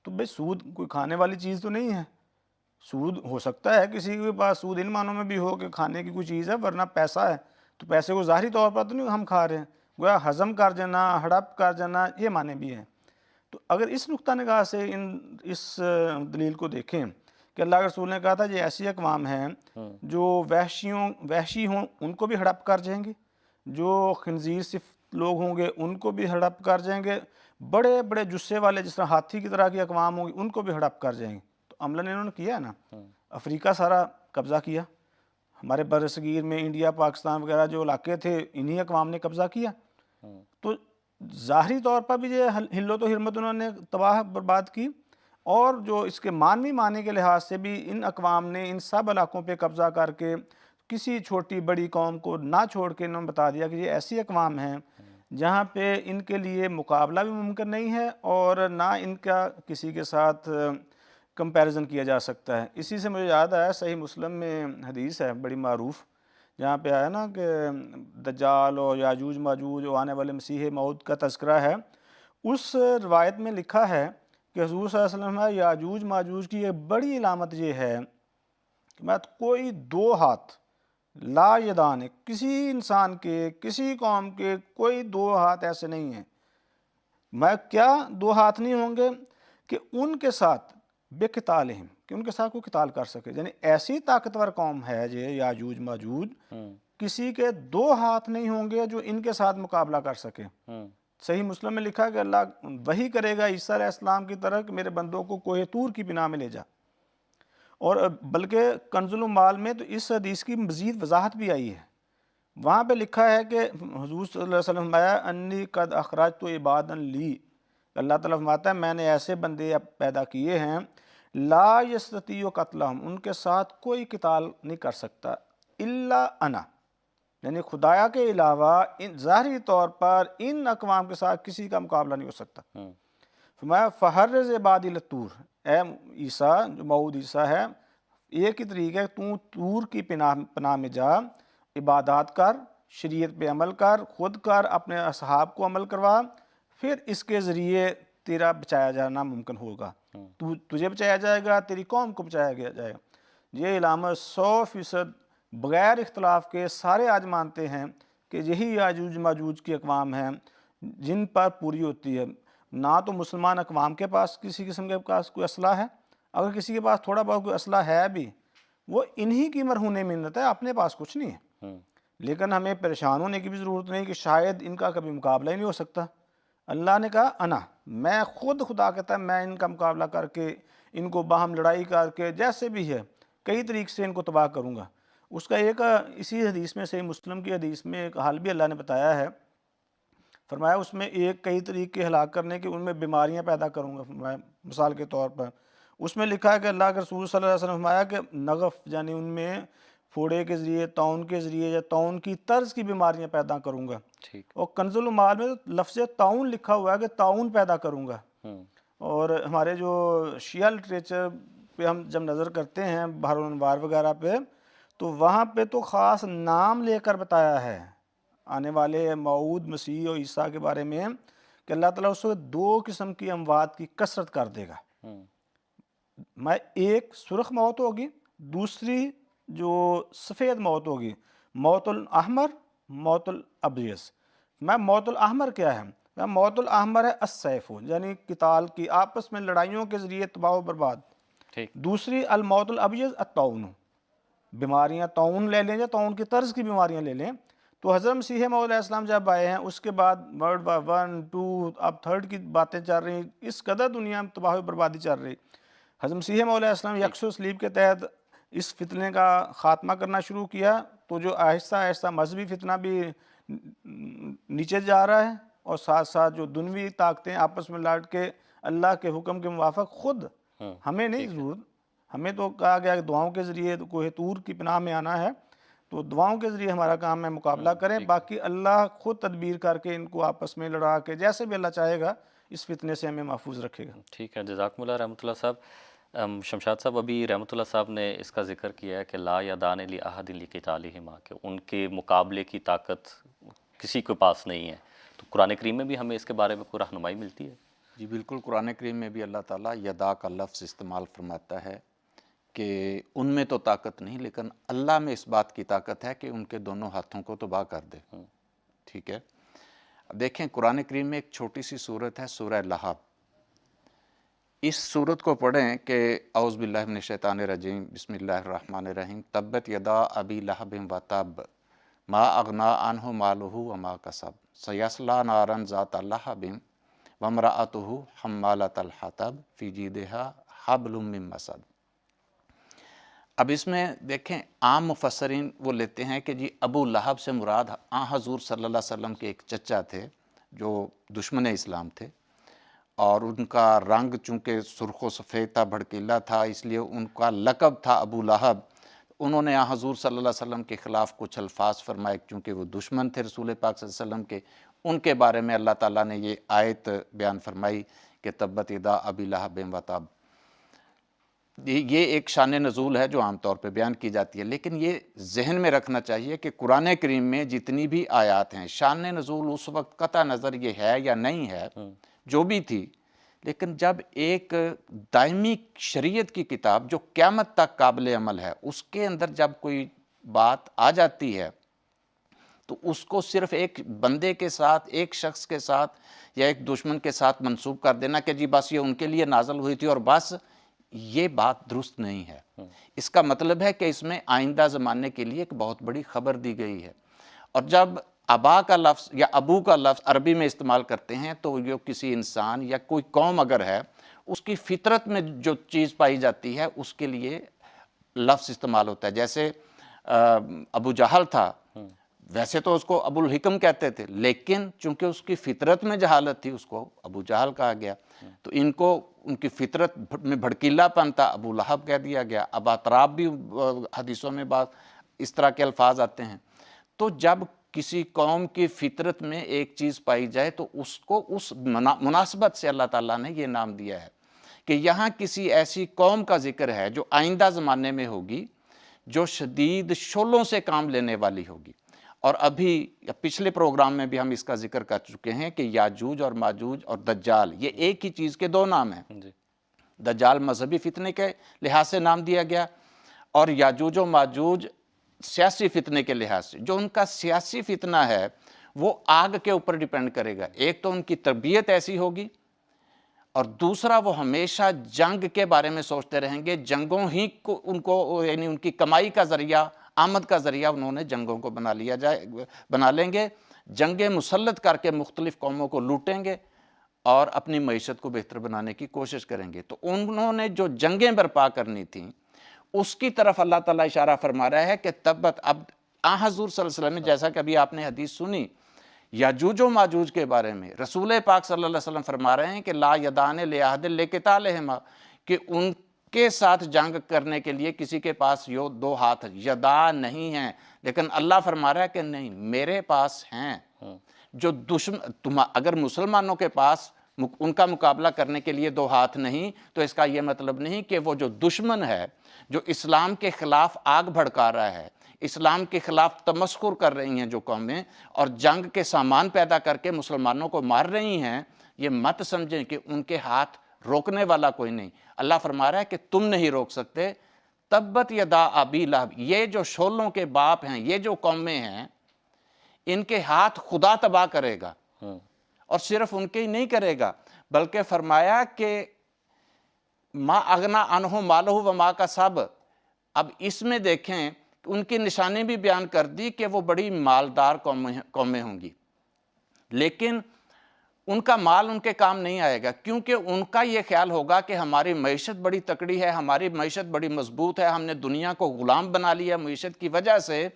تو بھئی سود کوئی کھانے والی چیز تو نہیں ہے. سود ہو سکتا ہے کسی کے پاس سود ان معنوں میں بھی ہو کہ کھانے کی کوئی چیز ہے، ورنہ پیسہ ہے تو پیسے کو ظاہری طور پر تو نہیں ہم کھا رہے ہیں. گویا ہضم کر جانا، ہڑپ کر جانا، یہ معنی بھی ہیں. تو اگر اس نقطہ نگاہ سے اس دلیل کو دیکھیں کہ اللہ کے رسول نے کہا تھا یہ ایسی اقوام ہیں جو وحشی ہوں ان کو بھی ہڑپ کر جائیں گے، جو خنزیر صفت لوگ ہوں گے ان کو بھی ہڑپ کر جائیں گے، بڑے بڑے جسے والے جس طرح ہاتھی کی طرح کی اقوام ہوں گی ان کو بھی ہڑپ کر جائیں گے. تو عملاً انہوں نے کیا ہے نا، افریقہ سارا قبضہ کیا. ہمارے بر صغیر میں انڈیا، پاکستان وغیرہ جو علاقے تھے انہی اقوام نے قبضہ کیا. تو ظاہری طور پر بھی یہ حلت و حرمت انہوں نے تباہ برباد کی، اور جو اس کے معنوی معنی کے لحاظ سے بھی ان اقوام نے ان سب علاقوں پہ قبضہ کر کے کسی چھوٹی بڑی قوم کو نہ چھوڑ کے انہوں نے بتا دیا کہ یہ ایسی اقوام ہیں جہاں پہ ان کے لیے مقابلہ بھی ممکن نہیں ہے اور نہ ان کا کسی کے ساتھ کمپیریزن کیا جا سکتا ہے. اسی سے مجھے یاد آیا صحیح مسلم میں حدیث ہے بڑی معروف، جہاں پہ آیا نا کہ دجال اور یاجوج ماجوج اور آنے والے مسیح موعود کا تذکرہ ہے. اس روایت میں لکھا ہے کہ حضور صلی اللہ علیہ وسلم نے یاجوج ماجوج کی ایک بڑی علامت یہ ہے کہ کوئی دو ہاتھ لا یدان، کسی انسان کے، کسی قوم کے کوئی دو ہاتھ ایسے نہیں ہیں. میں کیا دو ہاتھ نہیں ہوں گے کہ ان کے ساتھ بے قتالہم، کہ ان کے ساتھ کوئی قتال کر سکے. یعنی ایسی طاقتور قوم ہے یہ یاجوج ماجوج، کسی کے دو ہاتھ نہیں ہوں گے جو ان کے ساتھ مقابلہ کر سکے. صحیح مسلم میں لکھا کہ اللہ وحی کرے گا عیسیٰ علیہ السلام کی طرح کہ میرے بندوں کو کوہ طور کی بنا میں لے جا. اور بلکہ کنز الاموال میں تو اس حدیث کی مزید وضاحت بھی آئی ہے. وہاں پہ لکھا ہے کہ حضور صلی اللہ علیہ وسلم فرمایا انی قد اخرجت عبادا لی، اللہ تعالیٰ فرماتا ہے میں نے ایسے بندے پیدا کیے ہیں لا یستطیع قتلہم، ان کے ساتھ کوئی قتال نہیں کر سکتا، الا انا، یعنی خدایا کے علاوہ ظاہری طور پر ان اقوام کے ساتھ کسی کا مقابلہ نہیں ہو سکتا. فرمایا فحرز عبادی لطور، اے عیسیٰ جو موعود عیسیٰ ہے، ایک ہی طریقہ ہے تو طور کی پناہ میں جا، عبادات کر، شریعت پہ عمل کر، خود کر، اپنے اصحاب کو عمل کروا، پھر اس کے ذریعے تیرا بچایا جانا ممکن ہوگا. تجھے بچایا جائے گا، تیری قوم کو بچایا جائے گا. یہ علامت 100% بغیر اختلاف کے سارے آج مانتے ہیں کہ یہی یاجوج ماجوج کی اقوام ہیں جن پر پوری ہوتی ہے. نہ تو مسلمان اقوام کے پاس کسی قسم کے پاس کوئی اسلحہ ہے، اگر کسی کے پاس تھوڑا بہت کوئی اسلحہ ہے بھی وہ انہی کی مرہون منت ہے، اپنے پاس کچھ نہیں ہے. لیکن ہمیں پریشان ہونے کی بھی ضرورت نہیں کہ شاید ان کا کبھی مقابلہ ہی نہیں ہو سکتا۔ اللہ نے کہا انا، میں خود، خدا کہتا ہے میں ان کا مقابلہ کر کے، ان کو باہم لڑائی کر کے، جیسے بھی ہے کئی طریقے سے ان کو تباہ کروں گا۔ اس کا ایک اسی حدیث میں، صحیح مسلم کی حدیث میں ایک حل بھی اللہ نے بتایا ہے، فرمایا اس میں ایک کئی طریقے ہلاک کرنے کے، ان میں بیماریاں پیدا کروں گا۔ فرمایا مثال کے طور پر اس میں لکھا ہے کہ اللہ کے رسول صلی اللہ علیہ وسلم فرمایا کہ نغف یعنی ان میں پھوڑے کے ذریعے، طاعون کے ذریعے یا طاعون کی طرز کی بیماریاں پیدا کروں گا۔
ٹھیک۔
اور کنز المال میں لفظ طاعون لکھا ہوا ہے کہ طاعون پیدا کروں گا۔ اور ہمارے جو شیعہ لٹریچر پہ ہم جب نظر کرتے ہیں، بحر الانوار وغیرہ پہ، تو وہاں پہ تو خاص نام لے کر بتایا ہے آنے والے موعود مسیح اور عیسیٰ کے بارے میں کہ اللہ تعالیٰ اس کو 2 قسم کی اموات کی کثرت کر دے گا۔ میں ایک سرخ موت ہوگی، دوسری جو سفید موت ہوگی، موت الاحمر، موت الابیض۔ میں موت الاحمر کیا ہے؟ میں موت الاحمر ہے السیف، یعنی قتال کی، آپس میں لڑائیوں کے ذریعے تباہ و برباد۔
ٹھیک۔
دوسری الموت الابیض الطاعون، بیماریاں، طاعون لے لیں یا طاعون کی طرز کی بیماریاں لے لیں۔ تو حضرت مسیح موعود علیہ السلام جب آئے ہیں، اس کے بعد ورلڈ وار 1 2 اب 3 کی باتیں چل رہی، اس قدر دنیا میں تباہ و بربادی چل رہی۔ حضرت مسیح موعود علیہ السلام یکسو صلیب کے تحت اس فتنے کا خاتمہ کرنا شروع کیا، تو جو آہستہ آہستہ مذہبی فتنہ بھی نیچے جا رہا ہے، اور ساتھ ساتھ جو دنوی طاقتیں آپس میں لڑ کے اللہ کے حکم کے موافق، خود ہمیں نہیں ضرورت، ہمیں تو کہا گیا کہ دعاؤں کے ذریعے کوہ طور کی پناہ میں آنا ہے، تو دعاؤں کے ذریعے ہمارا کام ہے مقابلہ کریں، باقی اللہ خود تدبیر کر کے ان کو آپس میں لڑا کے جیسے بھی اللہ چاہے گا اس فتنے سے ہمیں محفوظ رکھے گا۔
ٹھیک ہے، جزاکم اللہ رحمۃ اللہ صاحب۔ شمشاد صاحب، ابھی رحمۃ اللہ صاحب نے اس کا ذکر کیا ہے کہ لا یدان لأحد لقتالہما، کہ ان کے مقابلے کی طاقت کسی کے پاس نہیں ہے، تو قرآن کریم میں بھی ہمیں اس کے بارے میں کوئی رہنمائی ملتی ہے؟
جی بالکل، قرآن کریم میں بھی اللہ تعالیٰ یدا کا لفظ استعمال فرماتا ہے کہ ان میں تو طاقت نہیں، لیکن اللہ میں اس بات کی طاقت ہے کہ ان کے دونوں ہاتھوں کو تباہ کر دے۔ ٹھیک ہے، دیکھیں قرآن کریم میں ایک چھوٹی سی سورت ہے، سورہ لہب۔ اس سورت کو پڑھیں کہ اعوذ باللہ من الشیطان الرجیم، بسم اللہ الرحمن الرحیم، تبت یدا ابی لہب و تب ما اغنا عنہ مالہ وما کسب سیصلی نارا ذات لہب وامرأتہ حمالۃ الحطب فی جیدہا حبل من مسد۔ اب اس میں دیکھیں عام مفسرین وہ لیتے ہیں کہ جی ابو لہب سے مراد حضور صلی اللہ علیہ وسلم کے ایک چچا تھے جو دشمن اسلام تھے، اور ان کا رنگ چونکہ سرخ و سفید تھا، بھڑکیلا تھا، اس لیے ان کا لقب تھا ابو لہب۔ انہوں نے حضور صلی اللہ علیہ وسلم کے خلاف کچھ الفاظ فرمائے، چونکہ وہ دشمن تھے رسول پاک صلی اللہ علیہ وسلم کے۔ ان کے بارے میں اللہ تعالیٰ نے یہ آیت بیان فرمائی کہ تبت یدا ابی لہب و تب۔ یہ ایک شان نزول ہے جو عام طور پہ بیان کی جاتی ہے، لیکن یہ ذہن میں رکھنا چاہیے کہ قرآن کریم میں جتنی بھی آیات ہیں، شان نزول اس وقت قطع نظر یہ ہے یا نہیں ہے، جو بھی تھی، لیکن جب ایک دائمی شریعت کی کتاب جو قیامت تک قابل عمل ہے، اس کے اندر جب کوئی بات آ جاتی ہے تو اس کو صرف ایک بندے کے ساتھ، ایک شخص کے ساتھ یا ایک دشمن کے ساتھ منسوب کر دینا کہ جی بس یہ ان کے لیے نازل ہوئی تھی اور بس، یہ بات درست نہیں ہے۔ اس کا مطلب ہے کہ اس میں آئندہ زمانے کے لیے ایک بہت بڑی خبر دی گئی ہے۔ اور جب ابا کا لفظ یا ابو کا لفظ عربی میں استعمال کرتے ہیں تو یہ کسی انسان یا کوئی قوم اگر ہے، اس کی فطرت میں جو چیز پائی جاتی ہے اس کے لیے لفظ استعمال ہوتا ہے۔ جیسے ابو جہل تھا، ویسے تو اس کو ابو الحکم کہتے تھے، لیکن چونکہ اس کی فطرت میں جہالت تھی اس کو ابو جہل کہا گیا، تو ان کو ان کی فطرت میں بھڑکیلا پن تھا، ابو لہب کہہ دیا گیا۔ ابا تراب بھی حدیثوں میں بات اس طرح کے الفاظ آتے ہیں۔ تو جب کسی قوم کی فطرت میں ایک چیز پائی جائے تو اس کو اس مناسبت سے اللہ تعالیٰ نے یہ نام دیا ہے کہ یہاں کسی ایسی قوم کا ذکر ہے جو آئندہ زمانے میں ہوگی، جو شدید شعلوں سے کام لینے والی ہوگی۔ اور ابھی پچھلے پروگرام میں بھی ہم اس کا ذکر کر چکے ہیں کہ یاجوج اور ماجوج اور دجال یہ ایک ہی چیز کے 2 نام ہیں۔ دجال مذہبی فتنے کے لحاظ سے نام دیا گیا، اور یاجوج و ماجوج سیاسی فتنے کے لحاظ سے۔ جو ان کا سیاسی فتنہ ہے وہ آگ کے اوپر ڈیپینڈ کرے گا۔ ایک تو ان کی تربیت ایسی ہوگی، اور دوسرا وہ ہمیشہ جنگ کے بارے میں سوچتے رہیں گے، جنگوں ہی کو ان کو یعنی ان کی کمائی کا ذریعہ آمد کا ذریعہ انہوں نے جنگوں کو بنا لیں گے، جنگیں مسلط کر کے مختلف قوموں کو لوٹیں گے اور اپنی معیشت کو بہتر بنانے کی کوشش کریں گے۔ تو انہوں نے جو جنگیں برپا کرنی تھیں اس کی طرف اللہ تعالیٰ اشارہ فرما رہا ہے کہ تبت، اب حضور صلی اللہ علیہ وسلم نے جیسا کہ ابھی آپ نے حدیث سنی یاجوج و ماجوج کے بارے میں، رسول پاک صلی اللہ علیہ وسلم فرما رہے ہیں کہ لا یدان لأحد لقتالہما، کہ ان کے ساتھ جنگ کرنے کے لیے کسی کے پاس دو ہاتھ یدا نہیں ہیں، لیکن اللہ فرما رہا ہے کہ نہیں، میرے پاس ہیں۔ جو اگر مسلمانوں کے پاس ان کا مقابلہ کرنے کے لیے دو ہاتھ نہیں، تو اس کا یہ مطلب نہیں کہ وہ جو دشمن ہے، جو اسلام کے خلاف آگ بھڑکا رہا ہے، اسلام کے خلاف تمسخر کر رہی ہیں جو قومیں اور جنگ کے سامان پیدا کر کے مسلمانوں کو مار رہی ہیں، یہ مت سمجھیں کہ ان کے ہاتھ روکنے والا کوئی نہیں۔ اللہ فرما رہا ہے کہ تم نہیں روک سکتے۔ تبت یدا ابی لہب، یہ جو شولوں کے باپ ہیں، یہ جو قومیں ہیں، ان کے ہاتھ خدا تباہ کرے گا، اور صرف ان کے ہی نہیں کرے گا بلکہ فرمایا کہ ما اغنا عنہ مالہ وما کسب۔ اب اس میں دیکھیں ان کی نشانی بھی بیان کر دی کہ وہ بڑی مالدار قومیں ہوں گی، لیکن ان کا مال ان کے کام نہیں آئے گا، کیونکہ ان کا یہ خیال ہوگا کہ ہماری معیشت بڑی تکڑی ہے، ہماری معیشت بڑی مضبوط ہے، ہم نے دنیا کو غلام بنا لیا معیشت کی وجہ سے،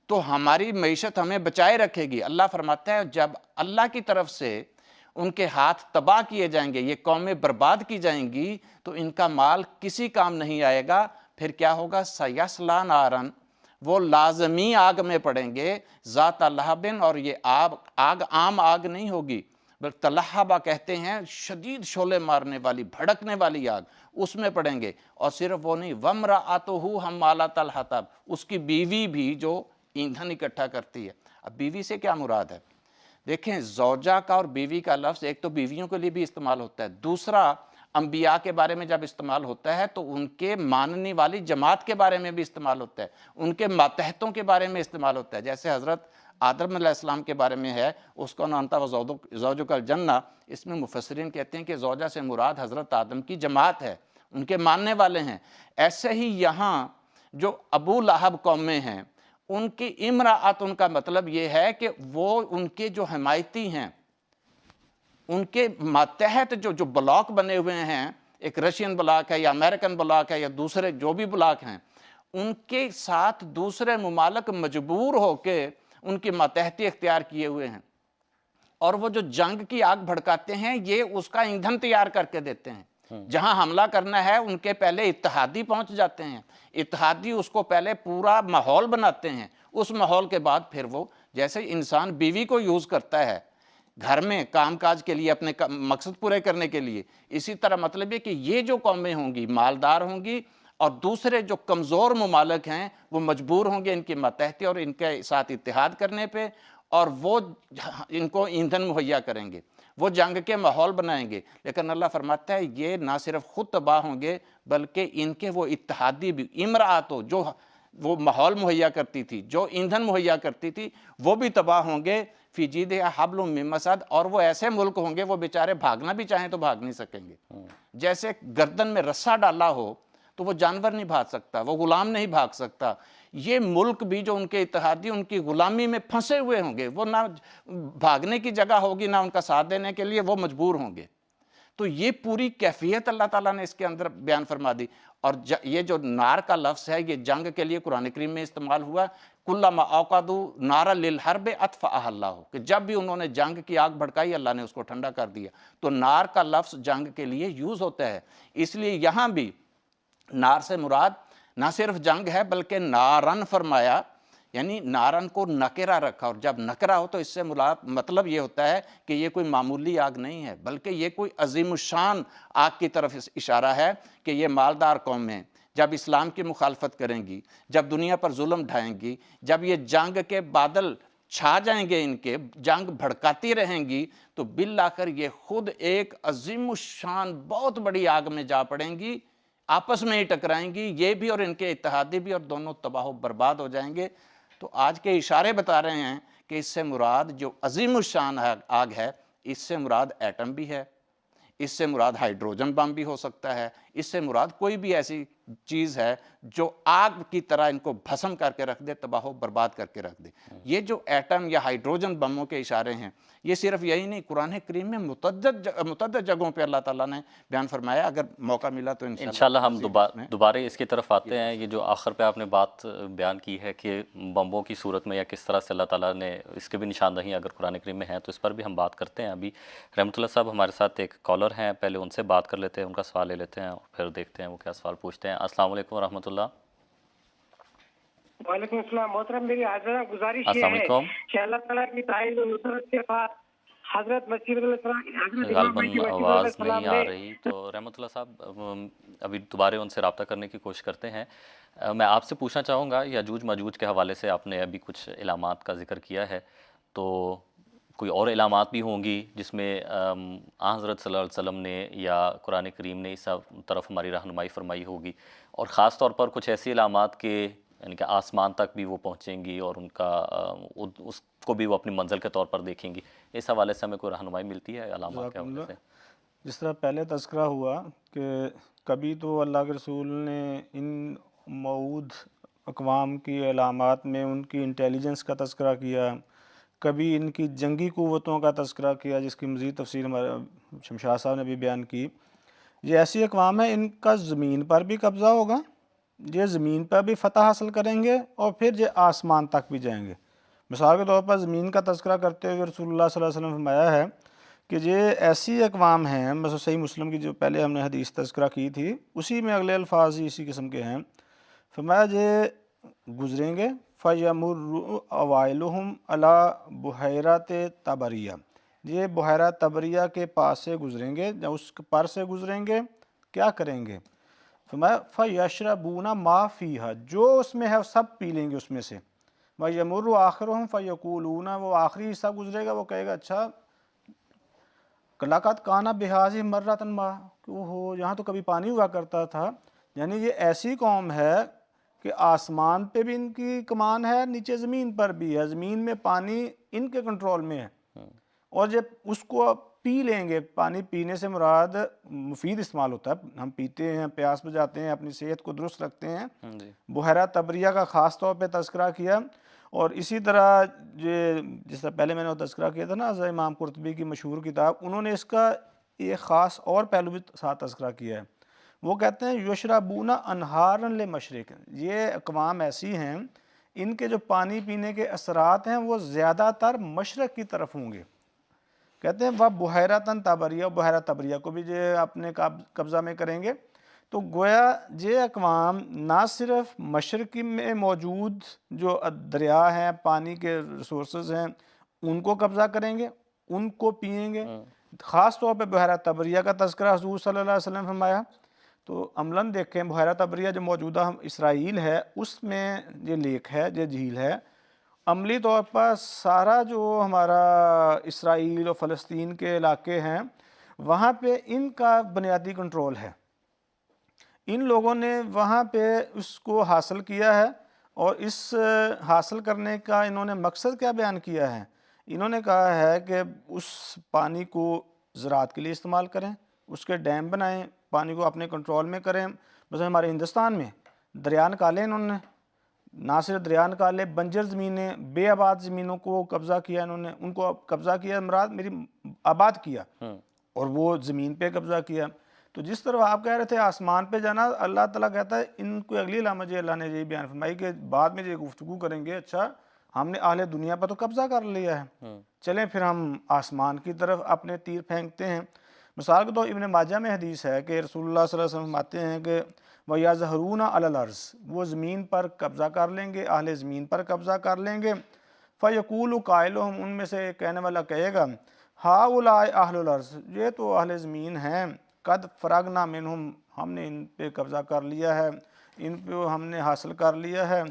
تو ہماری معیشت ہمیں بچائے رکھے گی۔ اللہ فرماتا ہے جب اللہ کی طرف سے ان کے ہاتھ تباہ کیے جائیں گے، یہ قومیں برباد کی جائیں گی، تو ان کا مال کسی کام نہیں آئے گا۔ پھر کیا ہوگا؟ سیصلیٰ نارا، وہ لازمی آگ میں پڑیں گے، ذات لہب، اور یہ آگ عام آگ نہیں ہوگی بلکہ تلہبہ کہتے ہیں شدید شعلے مارنے والی، بھڑکنے والی آگ، اس میں پڑیں گے۔ اور صرف وہ نہیں، وامرأتہ حمالۃ الحطب، اس کی بیوی بھی جو ایندھن اکٹھا کرتی ہے۔ اب بیوی سے کیا مراد ہے؟ دیکھیں زوجہ کا اور بیوی کا لفظ ایک تو بیویوں کے لیے بھی استعمال ہوتا ہے، دوسرا انبیاء کے بارے میں جب استعمال ہوتا ہے تو ان کے ماننے والی جماعت کے بارے میں بھی استعمال ہوتا ہے، ان کے ماتحتوں کے بارے میں استعمال ہوتا ہے۔ جیسے حضرت آدم علیہ السلام کے بارے میں ہے، اس کو انت وزوجک الجنہ، اس میں مفسرین کہتے ہیں کہ زوجہ سے مراد حضرت آدم کی جماعت ہے، ان کے ماننے والے ہیں۔ ایسے ہی یہاں جو ابو لہب قومیں ہیں، ان کی امرأت، ان کا مطلب یہ ہے کہ وہ ان کے جو حمایتی ہیں، ان کے ماتحت جو بلاک بنے ہوئے ہیں، ایک رشین بلاک ہے یا امریکن بلاک ہے یا دوسرے جو بھی بلاک ہیں، ان کے ساتھ دوسرے ممالک مجبور ہو کے ان کی ماتحتی اختیار کیے ہوئے ہیں، اور وہ جو جنگ کی آگ بھڑکاتے ہیں یہ اس کا ایندھن تیار کر کے دیتے ہیں۔ جہاں حملہ کرنا ہے ان کے پہلے اتحادی پہنچ جاتے ہیں، اتحادی اس کو پہلے پورا ماحول بناتے ہیں، اس ماحول کے بعد پھر وہ، جیسے انسان بیوی کو یوز کرتا ہے گھر میں کام کاج کے لیے، اپنے مقصد پورے کرنے کے لیے، اسی طرح مطلب یہ کہ یہ جو قومیں ہوں گی مالدار ہوں گی، اور دوسرے جو کمزور ممالک ہیں وہ مجبور ہوں گے ان کی ماتحتی اور ان کے ساتھ اتحاد کرنے پہ، اور وہ ان کو ایندھن مہیا کریں گے، وہ جنگ کے ماحول بنائیں گے۔ لیکن اللہ فرماتا ہے یہ نہ صرف خود تباہ ہوں گے بلکہ ان کے وہ اتحادی بھی، امرأت جو وہ ماحول مہیا کرتی تھی، جو ایندھن مہیا کرتی تھی، وہ بھی تباہ ہوں گے۔ فی جیدہا حبل من مسد، اور وہ ایسے ملک ہوں گے وہ بیچارے بھاگنا بھی چاہیں تو بھاگ نہیں سکیں گے۔ جیسے گردن میں رسہ ڈالا ہو تو وہ جانور نہیں بھاگ سکتا، وہ غلام نہیں بھاگ سکتا، یہ ملک بھی جو ان کے اتحادی ان کی غلامی میں پھنسے ہوئے ہوں گے، وہ نہ بھاگنے کی جگہ ہوگی نہ ان کا ساتھ دینے کے لیے، وہ مجبور ہوں گے۔ تو یہ پوری کیفیت اللہ تعالیٰ نے اس کے اندر بیان فرما دی۔ اور یہ جو نار کا لفظ ہے یہ جنگ کے لیے قرآن کریم میں استعمال ہوا، کلما اوقدوا نارا للحرب اطفأها اللہ، کہ جب بھی انہوں نے جنگ کی آگ بھڑکائی اللہ نے اس کو ٹھنڈا کر دیا۔ تو نار کا لفظ جنگ کے لیے یوز ہوتا ہے، اس لیے یہاں بھی نار سے مراد نہ صرف جنگ ہے بلکہ نارن فرمایا، یعنی نارن کو نکرہ رکھا، اور جب نکرہ ہو تو اس سے مطلب یہ ہوتا ہے کہ یہ کوئی معمولی آگ نہیں ہے بلکہ یہ کوئی عظیم الشان آگ کی طرف اشارہ ہے کہ یہ مالدار قوم ہیں۔ جب اسلام کی مخالفت کریں گی، جب دنیا پر ظلم ڈھائیں گی، جب یہ جنگ کے بادل چھا جائیں گے، ان کے جنگ بھڑکاتی رہیں گی، تو بالآخر یہ خود ایک عظیم الشان بہت بڑی آگ میں جا پڑیں گی، آپس میں ہی ٹکرائیں گی، یہ بھی اور ان کے اتحادی بھی، اور دونوں تباہ و برباد ہو جائیں گے۔ تو آج کے اشارے بتا رہے ہیں کہ اس سے مراد جو عظیم الشان آگ ہے، اس سے مراد ایٹم بھی ہے، اس سے مراد ہائیڈروجن بم بھی ہو سکتا ہے، اس سے مراد کوئی بھی ایسی چیز ہے جو آگ کی طرح ان کو بھسم کر کے رکھ دے، تباہ و برباد کر کے رکھ دے۔ یہ جو ایٹم یا ہائیڈروجن بموں کے اشارے ہیں، یہ صرف یہی نہیں، قرآن کریم میں متعدد جگہوں پہ اللہ تعالیٰ نے بیان فرمایا۔ اگر موقع ملا تو
انشاءاللہ ہم دوبارہ اس کی طرف آتے ہیں۔ یہ جو آخر پہ آپ نے بات بیان کی ہے کہ بمبوں کی صورت میں یا کس طرح سے اللہ تعالیٰ نے اس کے بھی نشاندہی اگر قرآن کریم میں ہیں تو اس پر بھی ہم بات کرتے ہیں۔ ابھی رحمت اللہ صاحب ہمارے ساتھ ایک کالر ہیں، پہلے ان سے بات کر لیتے ہیں، ان کا سوال لے لیتے ہیں اور پھر دیکھتے ہیں وہ کیا سوال پوچھتے ہیں۔ السلام علیکم ورحمۃ اللہ۔
وعلیکم السلام محترم، میری حاضرہ گزارش یہ
السلام
ہے
علیکم۔
کہ اللہ تعالیٰ کی تعین و نصرت کے بعد حضرت مسیح علیہ السلام، حضرت امام
غالباً
مہدی مسیح علیہ
آواز
السلام
نہیں آ
نے
رہی، تو رحمت اللہ صاحب ابھی دوبارہ ان سے رابطہ کرنے کی کوشش کرتے ہیں۔ میں آپ سے پوچھنا چاہوں گا، یاجوج ماجوج کے حوالے سے آپ نے ابھی کچھ علامات کا ذکر کیا ہے، تو کوئی اور علامات بھی ہوں گی جس میں آن حضرت صلی اللہ علیہ وسلم نے یا قرآن کریم نے اس طرف ہماری رہنمائی فرمائی ہوگی، اور خاص طور پر کچھ ایسی علامات کے یعنی کہ آسمان تک بھی وہ پہنچیں گی اور ان کا اس کو بھی وہ اپنی منزل کے طور پر دیکھیں گی، اس حوالے سے ہمیں کوئی رہنمائی ملتی ہے علامات کے حوالے سے؟
جس طرح پہلے تذکرہ ہوا کہ کبھی تو اللہ کے رسول نے ان موعود اقوام کی علامات میں ان کی انٹیلیجنس کا تذکرہ کیا، کبھی ان کی جنگی قوتوں کا تذکرہ کیا، جس کی مزید تفصیل ہمارے شمشاد صاحب نے بھی بیان کی۔ یہ ایسی اقوام ہیں ان کا زمین پر بھی قبضہ ہوگا، یہ زمین پر بھی فتح حاصل کریں گے اور پھر یہ آسمان تک بھی جائیں گے۔ مثال کے طور پر زمین کا تذکرہ کرتے ہوئے رسول اللہ صلی اللہ علیہ وسلم نے فرمایا ہے کہ یہ ایسی اقوام ہیں، مثلا صحیح مسلم کی جو پہلے ہم نے حدیث تذکرہ کی تھی اسی میں اگلے الفاظ ہی اسی قسم کے ہیں۔ فرمایا یہ گزریں گے فَيَمُرُّ أَوَائِلُهُمْ عَلَى بُحَيْرَةِ طَبَرِيَّةٍ، یہ بحیرہ طبریہ کے پاس سے گزریں گے یا اس پر سے گزریں گے، کیا کریں گے؟ فرمایا فَيَشْرَبُونَ مَا فِيهَا، جو اس میں ہے وہ سب پی لیں گے اس میں سے۔ وَيَمُرُّ آخِرُهُمْ فَيَقُولُونَ، وہ آخری حصہ گزرے گا، وہ کہے گا اچھا لَقَدْ كَانَ بِهَٰذِهِ مَرَّةً مَاءٌ، اوہو یہاں تو کبھی پانی ہوا کرتا تھا۔ یعنی یہ ایسی قوم ہے کہ آسمان پہ بھی ان کی کمان ہے، نیچے زمین پر بھی ہے، زمین میں پانی ان کے کنٹرول میں ہے، اور جب اس کو پی لیں گے، پانی پینے سے مراد مفید استعمال ہوتا ہے، ہم پیتے ہیں، پیاس بجھاتے ہیں، اپنی صحت کو درست رکھتے ہیں۔ بحیرہ طبریہ کا خاص طور پہ تذکرہ کیا، اور اسی طرح جس طرح پہلے میں نے وہ تذکرہ کیا تھا نا حضرت امام قرطبی کی مشہور کتاب، انہوں نے اس کا ایک خاص اور پہلو بھی ساتھ تذکرہ کیا ہے۔ وہ کہتے ہیں یشربون انہارا لمشرق، یہ اقوام ایسی ہیں ان کے جو پانی پینے کے اثرات ہیں وہ زیادہ تر مشرق کی طرف ہوں گے۔ کہتے ہیں وہ بحیرۃ طبریہ، بحیرہ طبریہ کو بھی یہ اپنے قبضہ میں کریں گے۔ تو گویا یہ اقوام نہ صرف مشرقی میں موجود جو دریا ہیں، پانی کے ریسورسز ہیں، ان کو قبضہ کریں گے، ان کو پئیں گے۔ خاص طور پہ بحیرہ طبریہ کا تذکرہ حضور صلی اللہ علیہ وسلم نے فرمایا۔ تو عملاً دیکھیں بحیرہ طبریہ جو موجودہ اسرائیل ہے اس میں یہ لیک ہے، یہ جھیل ہے، عملی طور پر سارا جو ہمارا اسرائیل اور فلسطین کے علاقے ہیں وہاں پہ ان کا بنیادی کنٹرول ہے۔ ان لوگوں نے وہاں پہ اس کو حاصل کیا ہے، اور اس حاصل کرنے کا انہوں نے مقصد کیا بیان کیا ہے؟ انہوں نے کہا ہے کہ اس پانی کو زراعت کے لیے استعمال کریں، اس کے ڈیم بنائیں، پانی کو اپنے کنٹرول میں کریں۔ مثلا ہمارے ہندوستان میں دریا نکالے انہوں نے، نہ صرف دریا نکالے، بنجر زمینیں، بے آباد زمینوں کو قبضہ کیا انہوں نے، ان کو قبضہ کیا مراد میری آباد کیا، اور وہ زمین پہ قبضہ کیا۔ تو جس طرح آپ کہہ رہے تھے آسمان پہ جانا، اللہ تعالیٰ کہتا ہے ان کو اگلی علامت یہ اللہ نے یہی بیان فرمائی کہ بعد میں یہ گفتگو کریں گے اچھا ہم نے اہل دنیا پر تو قبضہ کر لیا ہے، چلیں پھر ہم آسمان کی طرف اپنے تیر پھینکتے ہیں۔ مثال کے طور ابن ماجہ میں حدیث ہے کہ رسول اللہ صلی اللہ علیہ وسلم فرماتے ہیں کہ وَيَظْهَرُونَ عَلَى الْأَرْضِ، وہ زمین پر قبضہ کر لیں گے، اہل زمین پر قبضہ کر لیں گے۔ فَيَقُولُ قَائِلُهُمْ، ان میں سے کہنے والا کہے گا هَؤُلَاءِ أَهْلُ الْأَرْضِ، یہ تو اہل زمین ہیں، قَدْ فَرَغْنَا مِنْهُمْ، ہم نے ان پہ قبضہ کر لیا ہے، ان پہ ہم نے حاصل کر لیا ہے۔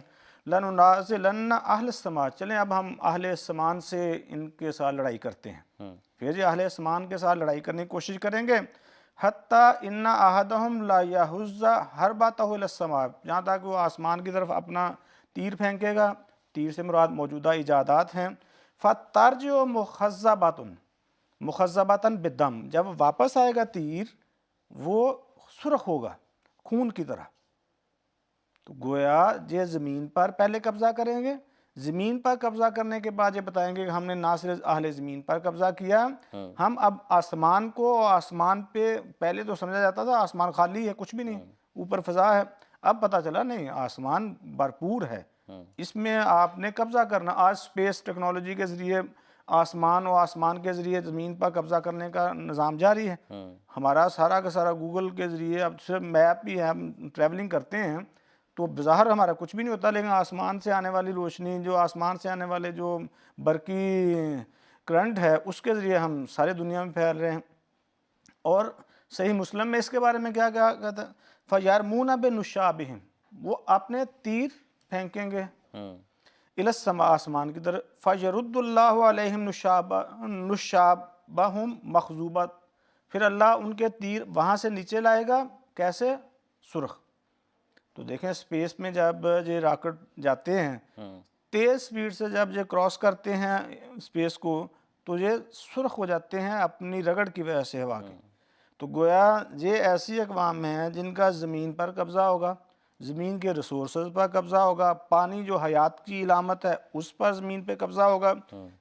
لَنُنَازِلَنَّ أَهْلَ السَّمَاءِ، چلیں اب ہم اہل سمان سے ان کے ساتھ لڑائی کرتے ہیں۔ پھر یہ اہل سمان کے ساتھ لڑائی کرنے کی کوشش کریں گے، حتیٰ ان احدہم لا یہز حربتہ الی السماء، جہاں تک وہ آسمان کی طرف اپنا تیر پھینکے گا، تیر سے مراد موجودہ ایجادات ہیں، فترجع مخضبۃ بالدم، جب واپس آئے گا تیر وہ سرخ ہوگا خون کی طرح، تو گویا یہ زمین پر پہلے قبضہ کریں گے، زمین پر قبضہ کرنے کے بعد یہ بتائیں گے کہ ہم نے نہ صرف اہل زمین پر قبضہ کیا، ہم اب آسمان کو، آسمان پہ پہلے تو سمجھا جاتا تھا آسمان خالی ہے، کچھ بھی نہیں، اوپر فضا ہے، اب پتہ چلا نہیں، آسمان بھرپور ہے، اس میں آپ نے قبضہ کرنا۔ آج سپیس ٹیکنالوجی کے ذریعے آسمان و آسمان کے ذریعے زمین پر قبضہ کرنے کا نظام جاری ہے۔ ہمارا سارا کا سارا گوگل کے ذریعے، اب صرف میپ بھی ہے، ہم ٹریولنگ کرتے ہیں تو بظاہر ہمارا کچھ بھی نہیں ہوتا، لیکن آسمان سے آنے والی روشنی، جو آسمان سے آنے والے جو برقی کرنٹ ہے، اس کے ذریعے ہم سارے دنیا میں پھیل رہے ہیں۔ اور صحیح مسلم میں اس کے بارے میں کیا کہتا ہے؟ فَيَرْمُونَ بِنُشَابِهِمْ، وہ اپنے تیر پھینکیں گے اِلَى السَّمَاء، آسمان کی طرف، فَيَرُدُّ اللَّهُ عَلَيْهِمْ نُشَابَهُمْ مَخْضُوبَةً، پھر اللہ ان کے تیر وہاں سے نیچے لائے گا، کیسے؟ سرخ۔ تو دیکھیں سپیس میں جب یہ راکٹ جاتے ہیں تیز سپیڈ سے، جب یہ کراس کرتے ہیں سپیس کو، تو یہ سرخ ہو جاتے ہیں اپنی رگڑ کی وجہ سے ہوا کی۔ تو گویا یہ ایسی اقوام ہیں جن کا زمین پر قبضہ ہوگا، زمین کے ریسورسز پر قبضہ ہوگا، پانی جو حیات کی علامت ہے اس پر زمین پہ قبضہ ہوگا۔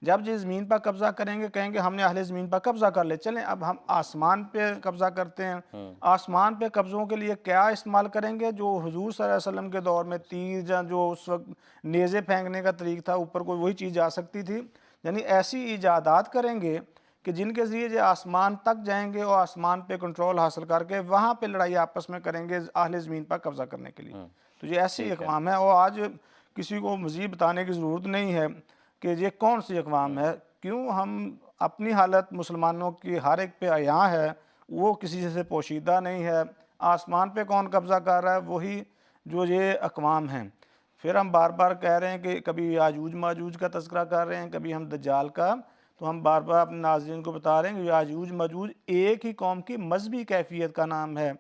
جب یہ زمین پر قبضہ کریں گے، کہیں گے ہم نے اہل زمین پر قبضہ کر لے، چلیں اب ہم آسمان پہ قبضہ کرتے ہیں۔ آسمان پہ قبضوں کے لیے کیا استعمال کریں گے؟ جو حضور صلی اللہ علیہ وسلم کے دور میں تیر، جو اس وقت نیزے پھینکنے کا طریق تھا، اوپر کوئی وہی چیز جا سکتی تھی، یعنی ایسی ایجادات کریں گے کہ جن کے ذریعے یہ آسمان تک جائیں گے اور آسمان پہ کنٹرول حاصل کر کے وہاں پہ لڑائی آپس میں کریں گے اہل زمین پر قبضہ کرنے کے لیے۔ تو یہ ایسی اقوام ہے، اور آج کسی کو مزید بتانے کی ضرورت نہیں ہے کہ یہ کون سی اقوام ہے، کیوں ہم اپنی حالت مسلمانوں کی ہر ایک پہ عیاں ہے، وہ کسی سے پوشیدہ نہیں ہے۔ آسمان پہ کون قبضہ کر رہا ہے؟ وہی جو یہ اقوام ہیں۔ پھر ہم بار بار کہہ رہے ہیں کہ کبھی یاجوج ماجوج کا تذکرہ کر رہے ہیں، کبھی ہم دجال کا، تو ہم بار بار اپنے ناظرین کو بتا رہے ہیں کہ یاجوج ماجوج ایک ہی قوم کی مذہبی کیفیت کا نام ہے،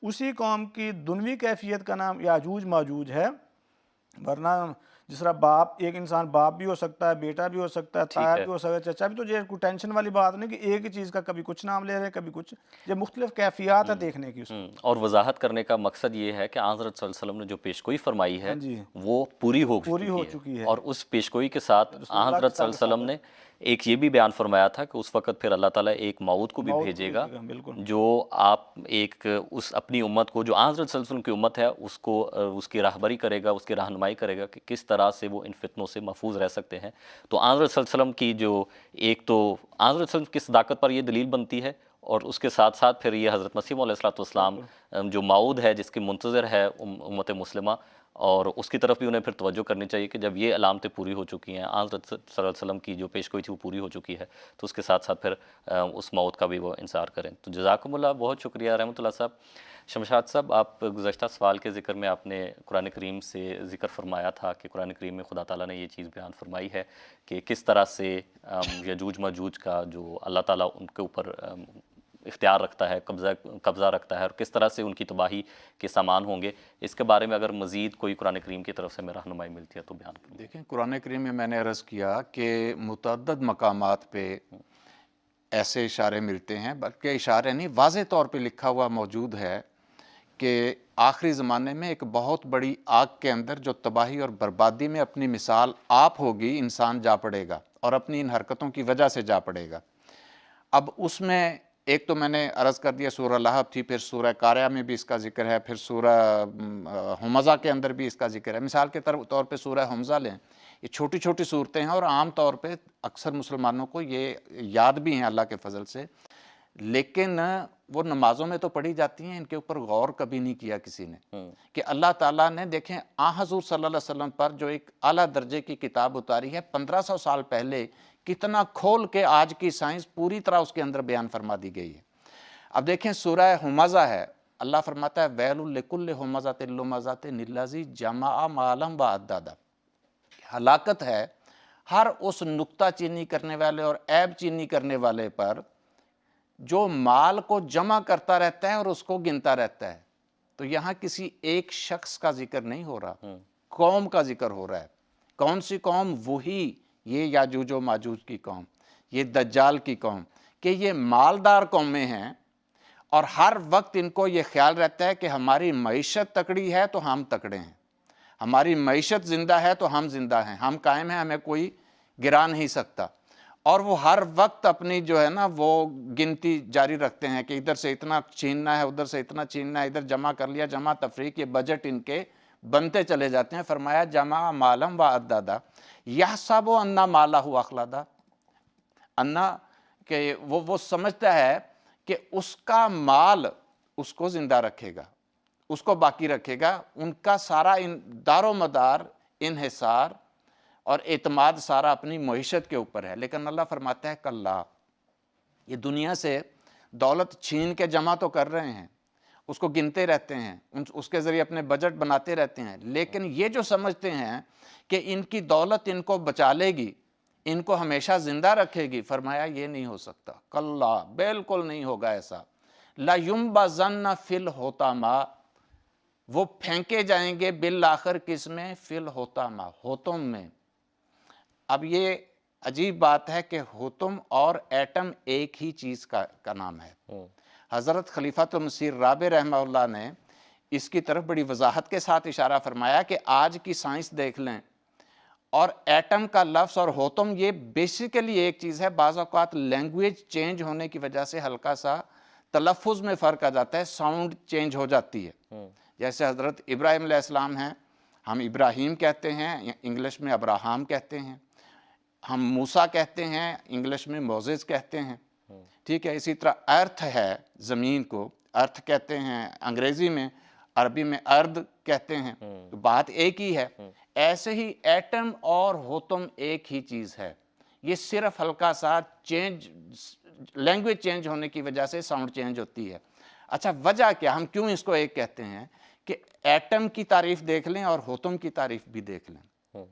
اسی قوم کی دنوی کیفیت کا نام یاجوج ماجوج ہے۔ ورنہ جس طرح باپ، ایک انسان باپ بھی ہو سکتا ہے، بیٹا بھی ہو سکتا ہے، تایا بھی ہو سکتا ہے، چچا بھی، تو یہ کوئی ٹینشن والی بات نہیں کہ ایک ہی چیز کا کبھی کچھ نام لے رہے ہیں کبھی کچھ، یہ مختلف کیفیات ہے دیکھنے کی اس کو۔
اور وضاحت کرنے کا مقصد یہ ہے کہ آن حضرت صلی اللہ علیہ وسلم نے جو پیشگوئی فرمائی ہے وہ پوری ہو چکی ہے، اور اس پیشگوئی کے ساتھ آن حضرت صلی اللہ علیہ وسلم نے ایک یہ بھی بیان فرمایا تھا کہ اس وقت پھر اللہ تعالیٰ ایک موعود کو بھی بھیجے گا جو آپ ایک اس اپنی امت کو، جو آن حضرت صلی اللہ علیہ وسلم کی امت ہے، اس کو اس کی راہبری کرے گا، اس کی رہنمائی کرے گا کہ کس طرح سے وہ ان فتنوں سے محفوظ رہ سکتے ہیں۔ تو آن حضرت صلی اللہ علیہ وسلم کی جو ایک تو آن حضرت صلی اللہ علیہ وسلم کی صداقت پر یہ دلیل بنتی ہے، اور اس کے ساتھ ساتھ پھر یہ حضرت مسیح علیہ السلام جو موعود ہے، جس کی منتظر ہے امت مسلمہ، اور اس کی طرف بھی انہیں پھر توجہ کرنی چاہیے کہ جب یہ علامتیں پوری ہو چکی ہیں، حضرت صلی اللہ علیہ وسلم کی جو پیشگوئی تھی وہ پوری ہو چکی ہے، تو اس کے ساتھ ساتھ پھر اس موت کا بھی وہ انتظار کریں۔ تو جزاکم اللہ، بہت شکریہ رحمۃ اللہ صاحب۔ شمشاد صاحب، آپ گزشتہ سوال کے ذکر میں آپ نے قرآن کریم سے ذکر فرمایا تھا کہ قرآن کریم میں خدا تعالیٰ نے یہ چیز بیان فرمائی ہے کہ کس طرح سے یجوج ماجوج کا جو اللہ تعالیٰ ان کے اوپر اختیار رکھتا ہے، قبضہ رکھتا ہے، اور کس طرح سے ان کی تباہی کے سامان ہوں گے۔ اس کے بارے میں اگر مزید کوئی قرآن کریم کی طرف سے میں رہنمائی ملتی ہے تو بیان کریں۔
دیکھیں، قرآن کریم میں نے عرض کیا کہ متعدد مقامات پہ ایسے اشارے ملتے ہیں، بلکہ اشارے نہیں، واضح طور پہ لکھا ہوا موجود ہے کہ آخری زمانے میں ایک بہت بڑی آگ کے اندر جو تباہی اور بربادی میں اپنی مثال آپ ہوگی، انسان جا پڑے گا اور اپنی ان حرکتوں کی وجہ سے جا پڑے گا۔ اب اس میں ایک تو میں نے عرض کر دیا سورہ لہب تھی، پھر سورہ قاریہ میں بھی اس کا ذکر ہے، پھر سورہ ہمزہ کے اندر بھی اس کا ذکر ہے۔ مثال کے طور پہ سورہ ہمزہ لیں، یہ چھوٹی چھوٹی صورتیں ہیں اور عام طور پہ اکثر مسلمانوں کو یہ یاد بھی ہیں اللہ کے فضل سے، لیکن وہ نمازوں میں تو پڑھی جاتی ہیں، ان کے اوپر غور کبھی نہیں کیا کسی نے کہ اللہ تعالیٰ نے، دیکھیں حضور صلی اللہ علیہ وسلم پر جو ایک اعلیٰ درجے کی کتاب اتاری ہے 1500 سال پہلے، کتنا کھول کے آج کی سائنس پوری طرح اس کے اندر بیان فرما دی گئی ہے۔ اب دیکھیں سورہ ہمزہ ہے، اللہ فرماتا ہے ویل لکل ہمزۃ لمزۃ الذی جمع مالا وعددہ، ہلاکت ہے ہر اس نکتہ چینی کرنے والے اور عیب چینی کرنے والے پر جو مال کو جمع کرتا رہتا ہے اور اس کو گنتا رہتا ہے۔ تو یہاں کسی ایک شخص کا ذکر نہیں ہو رہا، قوم کا ذکر ہو رہا ہے۔ کون سی قوم؟ وہی یہ یاجوج و ماجوج کی قوم، یہ دجال کی قوم، کہ یہ مالدار قومیں ہیں اور ہر وقت ان کو یہ خیال رہتا ہے کہ ہماری معیشت تکڑی ہے تو ہم تکڑے ہیں، ہماری معیشت زندہ ہے تو ہم زندہ ہیں، ہم قائم ہیں، ہمیں کوئی گرا نہیں سکتا۔ اور وہ ہر وقت اپنی جو ہے نا وہ گنتی جاری رکھتے ہیں کہ ادھر سے اتنا چھیننا ہے، ادھر سے اتنا چھیننا ہے، ادھر جمع کر لیا، جمع تفریق، یہ بجٹ ان کے بنتے چلے جاتے ہیں۔ فرمایا جمع مالم و عددا یحسب ان مالہ اخلدا، انا کہ وہ سمجھتا ہے کہ اس کا مال اس کو زندہ رکھے گا، اس کو باقی رکھے گا، ان کا سارا دار و مدار، انحصار اور اعتماد سارا اپنی معیشت کے اوپر ہے۔ لیکن اللہ فرماتا ہے کلا، یہ دنیا سے دولت چھین کے جمع تو کر رہے ہیں، اس کو گنتے رہتے ہیں، اس کے ذریعے اپنے بجٹ بناتے رہتے ہیں، لیکن یہ جو سمجھتے ہیں کہ ان کی دولت ان کو بچا لے گی، ان کو ہمیشہ زندہ رکھے گی، فرمایا یہ نہیں ہو سکتا، کلا، بالکل نہیں ہوگا ایسا۔ لَيُنبَذَنَّ فِي الْحُطَمَةِ، وہ پھینکے جائیں گے بالآخر کس میں؟ فی الحطمہ، حطم میں۔ اب یہ عجیب بات ہے کہ حطم اور ایٹم ایک ہی چیز کا نام ہے۔ حضرت خلیفۃ المسیح رابع رحمہ اللہ نے اس کی طرف بڑی وضاحت کے ساتھ اشارہ فرمایا کہ آج کی سائنس دیکھ لیں، اور ایٹم کا لفظ اور حطم یہ بیسیکلی ایک چیز ہے۔ بعض اوقات لینگویج چینج ہونے کی وجہ سے ہلکا سا تلفظ میں فرق آ جاتا ہے، ساؤنڈ چینج ہو جاتی ہے۔ جیسے حضرت ابراہیم علیہ السلام ہیں، ہم ابراہیم کہتے ہیں، انگلش میں ابراہام کہتے ہیں، ہم موسیٰ کہتے ہیں، انگلش میں موزز کہتے ہیں، ٹھیک ہے۔ اسی طرح ارتھ ہے، زمین کو ارتھ کہتے ہیں انگریزی میں، عربی میں ارد کہتے ہیں، تو بات ایک ہی ہے۔ ایسے ہی ایٹم اور حطم ایک ہی چیز ہے، یہ صرف ہلکا سا چینج، لینگویج چینج ہونے کی وجہ سے ساؤنڈ چینج ہوتی ہے۔ اچھا وجہ کیا، ہم کیوں اس کو ایک کہتے ہیں؟ کہ ایٹم کی تعریف دیکھ لیں اور حطم کی تعریف بھی دیکھ لیں۔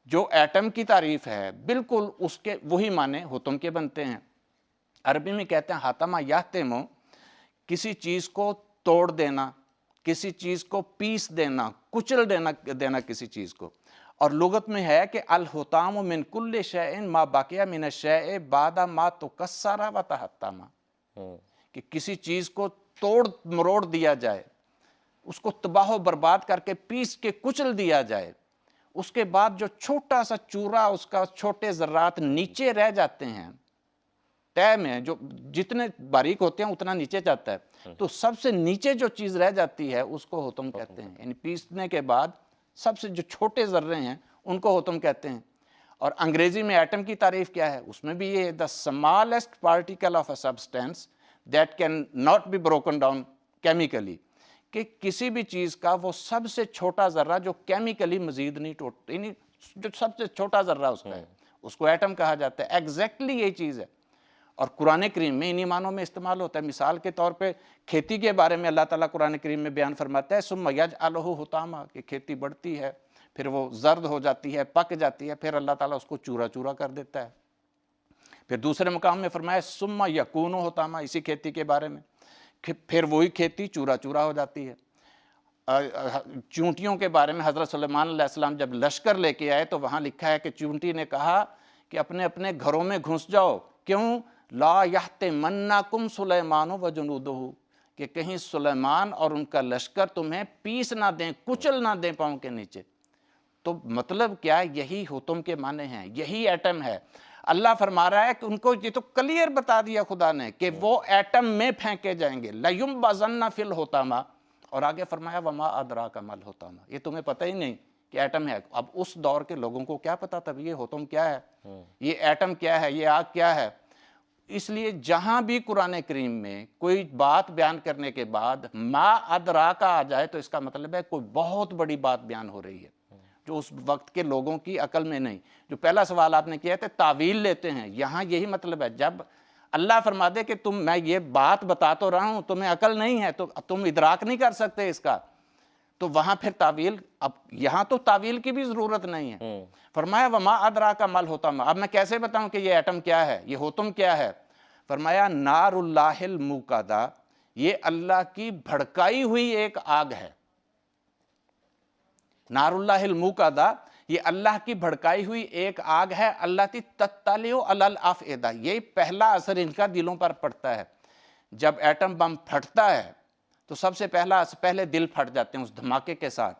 جو ایٹم کی تعریف ہے بالکل اس کے وہی معنی حطم کے بنتے ہیں۔ عربی میں کہتے ہیں حتمہ یحتمو، کسی چیز کو توڑ دینا، کسی چیز کو پیس دینا، کچل دینا کسی چیز کو۔ اور لغت میں ہے کہ الحطام من کل شیء ما بقی من الشیء بعد ما تکسر و تحطم، کہ کسی چیز کو توڑ مروڑ دیا جائے، اس کو تباہ و برباد کر کے پیس کے کچل دیا جائے، اس کے بعد جو چھوٹا سا چورا، اس کا چھوٹے ذرات نیچے رہ جاتے ہیں، طے میں جو جتنے باریک ہوتے ہیں اتنا نیچے جاتا ہے، تو سب سے نیچے جو چیز رہ جاتی ہے اس کو حطم کہتے ہیں۔ یعنی پیسنے کے بعد سب سے جو چھوٹے ذرے ہیں ان کو حطم کہتے ہیں۔ اور انگریزی میں ایٹم کی تعریف کیا ہے؟ اس میں بھی یہ the smallest particle of a substance that can not be broken down chemically، کہ کسی بھی چیز کا وہ سب سے چھوٹا ذرہ جو کیمیکلی مزید نہیں ٹوٹ، یعنی جو سب سے چھوٹا ذرہ اس کا ہے، اس کو ایٹم کہا جاتا ہے۔ ایگزیکٹلی یہی چیز ہے، اور قرآن کریم میں انہی معنوں میں استعمال ہوتا ہے۔ مثال کے طور پہ کھیتی کے بارے میں اللہ تعالیٰ قرآن کریم میں بیان فرماتا ہے ثم یجعلہ حطاما، کہ کھیتی بڑھتی ہے، پھر وہ زرد ہو جاتی ہے، پک جاتی ہے، پھر اللہ تعالیٰ اس کو چورا چورا کر دیتا ہے۔ پھر دوسرے مقام میں فرمایا ثم یکون حطاما، اسی کھیتی کے بارے میں، پھر وہی کھیتی چورا چورا ہو جاتی ہے۔ چونٹیوں کے بارے میں حضرت سلیمان علیہ السلام جب لشکر لے کے آئے تو وہاں لکھا ہے کہ چونٹی نے کہا کہ اپنے اپنے گھروں میں گھس جاؤ، کیوں؟ لا یحطمنکم سلیمان و جنودہ، کہ کہیں سلیمان اور ان کا لشکر تمہیں پیس نہ دیں، کچل نہ دیں پاؤں کے نیچے۔ تو مطلب کیا؟ یہی حطم کے معنی ہیں، یہی ایٹم ہے۔ اللہ فرما رہا ہے کہ ان کو یہ تو کلیئر بتا دیا خدا نے کہ وہ ایٹم میں پھینکے جائیں گے، لَيُنبَذَنَّ فِي الْحُطَمَةِ، اور آگے فرمایا وَمَا أَدْرَاكَ مَا الْحُطَمَةُ، یہ تمہیں پتہ ہی نہیں کہ ایٹم ہے۔ اب اس دور کے لوگوں کو کیا پتا تھا یہ حطم کیا ہے، یہ ایٹم کیا ہے، یہ آگ کیا ہے؟ اس لیے جہاں بھی قرآن کریم میں کوئی بات بیان کرنے کے بعد ما ادراکا آ جائے تو اس کا مطلب ہے کوئی بہت بڑی بات بیان ہو رہی ہے جو اس وقت کے لوگوں کی عقل میں نہیں۔ جو پہلا سوال آپ نے کیا تھا تعویل لیتے ہیں، یہاں یہی مطلب ہے، جب اللہ فرما دے کہ میں یہ بات بتا تو رہا ہوں، تمہیں عقل نہیں ہے تو تم ادراک نہیں کر سکتے اس کا، تو وہاں پھر تعویل، اب یہاں تو تعویل کی بھی ضرورت نہیں ہے۔ فرمایا وما ادراک ما الحطم، اب میں کیسے بتاؤں کہ یہ ایٹم کیا ہے، یہ حطم کیا ہے؟ فرمایا نار اللہ الموقدہ، یہ اللہ کی بھڑکائی ہوئی ایک آگ ہے۔ نار اللہ الموقدہ، یہ اللہ کی بھڑکائی ہوئی ایک آگ ہے، اللہ تطلع علی الافئدہ، یہ پہلا اثر ان کا دلوں پر پڑتا ہے۔ جب ایٹم بم پھٹتا ہے تو سب سے پہلے دل پھٹ جاتے ہیں اس دھماکے کے ساتھ،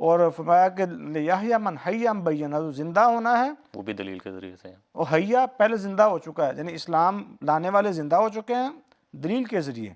اور فرمایا کہ یحییٰ من حی عن بینہ، جو زندہ ہونا ہے
وہ بھی دلیل کے ذریعے سے.
وہ حیہ پہلے زندہ ہو چکا ہے، یعنی اسلام لانے والے زندہ ہو چکے ہیں دلیل کے ذریعے.